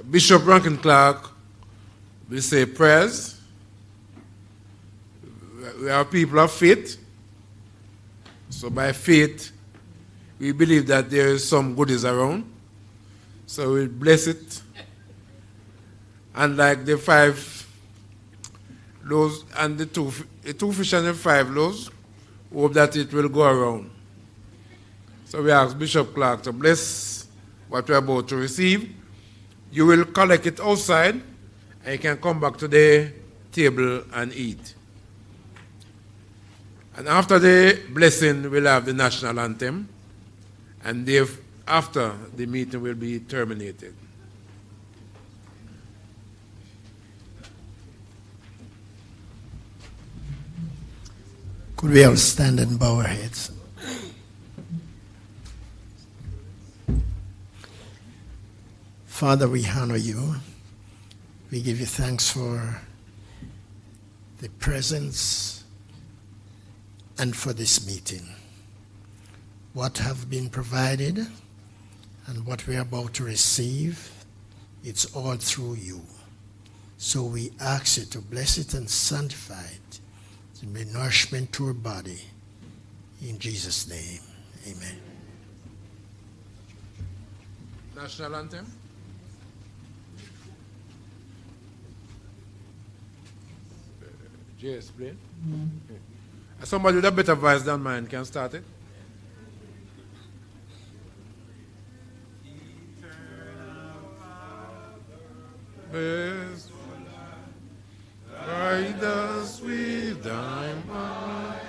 Bishop Rankin Clark will say prayers. We are people of faith. So by faith, we believe that there is some goodies around. So we'll bless it. And like the 5 loaves and the two fish and the 5 loaves, we hope that it will go around. So we ask Bishop Clark to bless what we're about to receive. You will collect it outside, and you can come back to the table and eat. And after the blessing, we'll have the national anthem. And after the meeting will be terminated. Could we all stand and bow our heads? Father, we honor you. We give you thanks for the presence and for this meeting. What have been provided and what we are about to receive, it's all through you. So we ask you to bless it and sanctify it to be nourishment to our body. In Jesus' name, amen. National anthem. Jay, explain. Somebody with a better voice than mine can start it. Best guide us with thy might,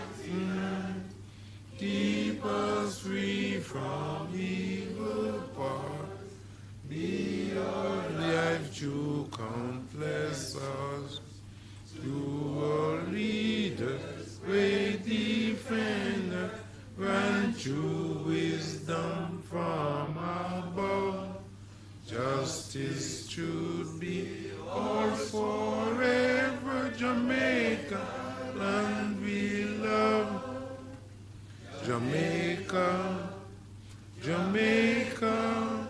keep us free from evil part, be our life to countless us, to our leaders, great defender, grant you wisdom from above. Justice should be all forever, Jamaica, land we love. Jamaica, Jamaica,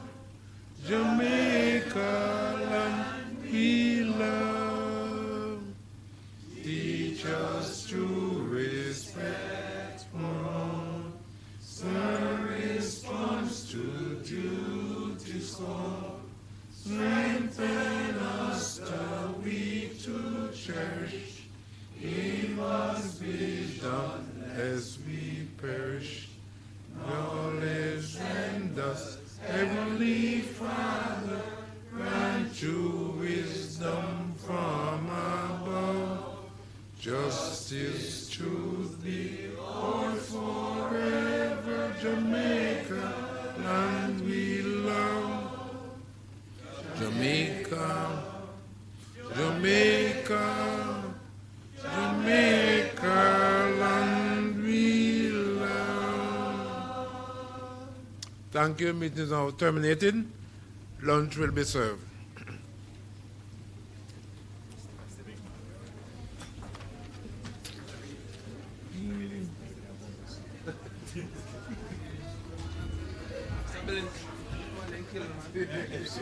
Jamaica, land we love. Teach us to respect more, some response to duty's call. Strengthen us the weak to cherish. Give us wisdom as we perish. Knowledge and us, Heavenly Father, grant you wisdom from above. Justice, truth be all forever, Jamaica, land we love. Jamaica, Jamaica, Jamaica, land we love. Thank you. Meeting is now terminated. Lunch will be served. Yes.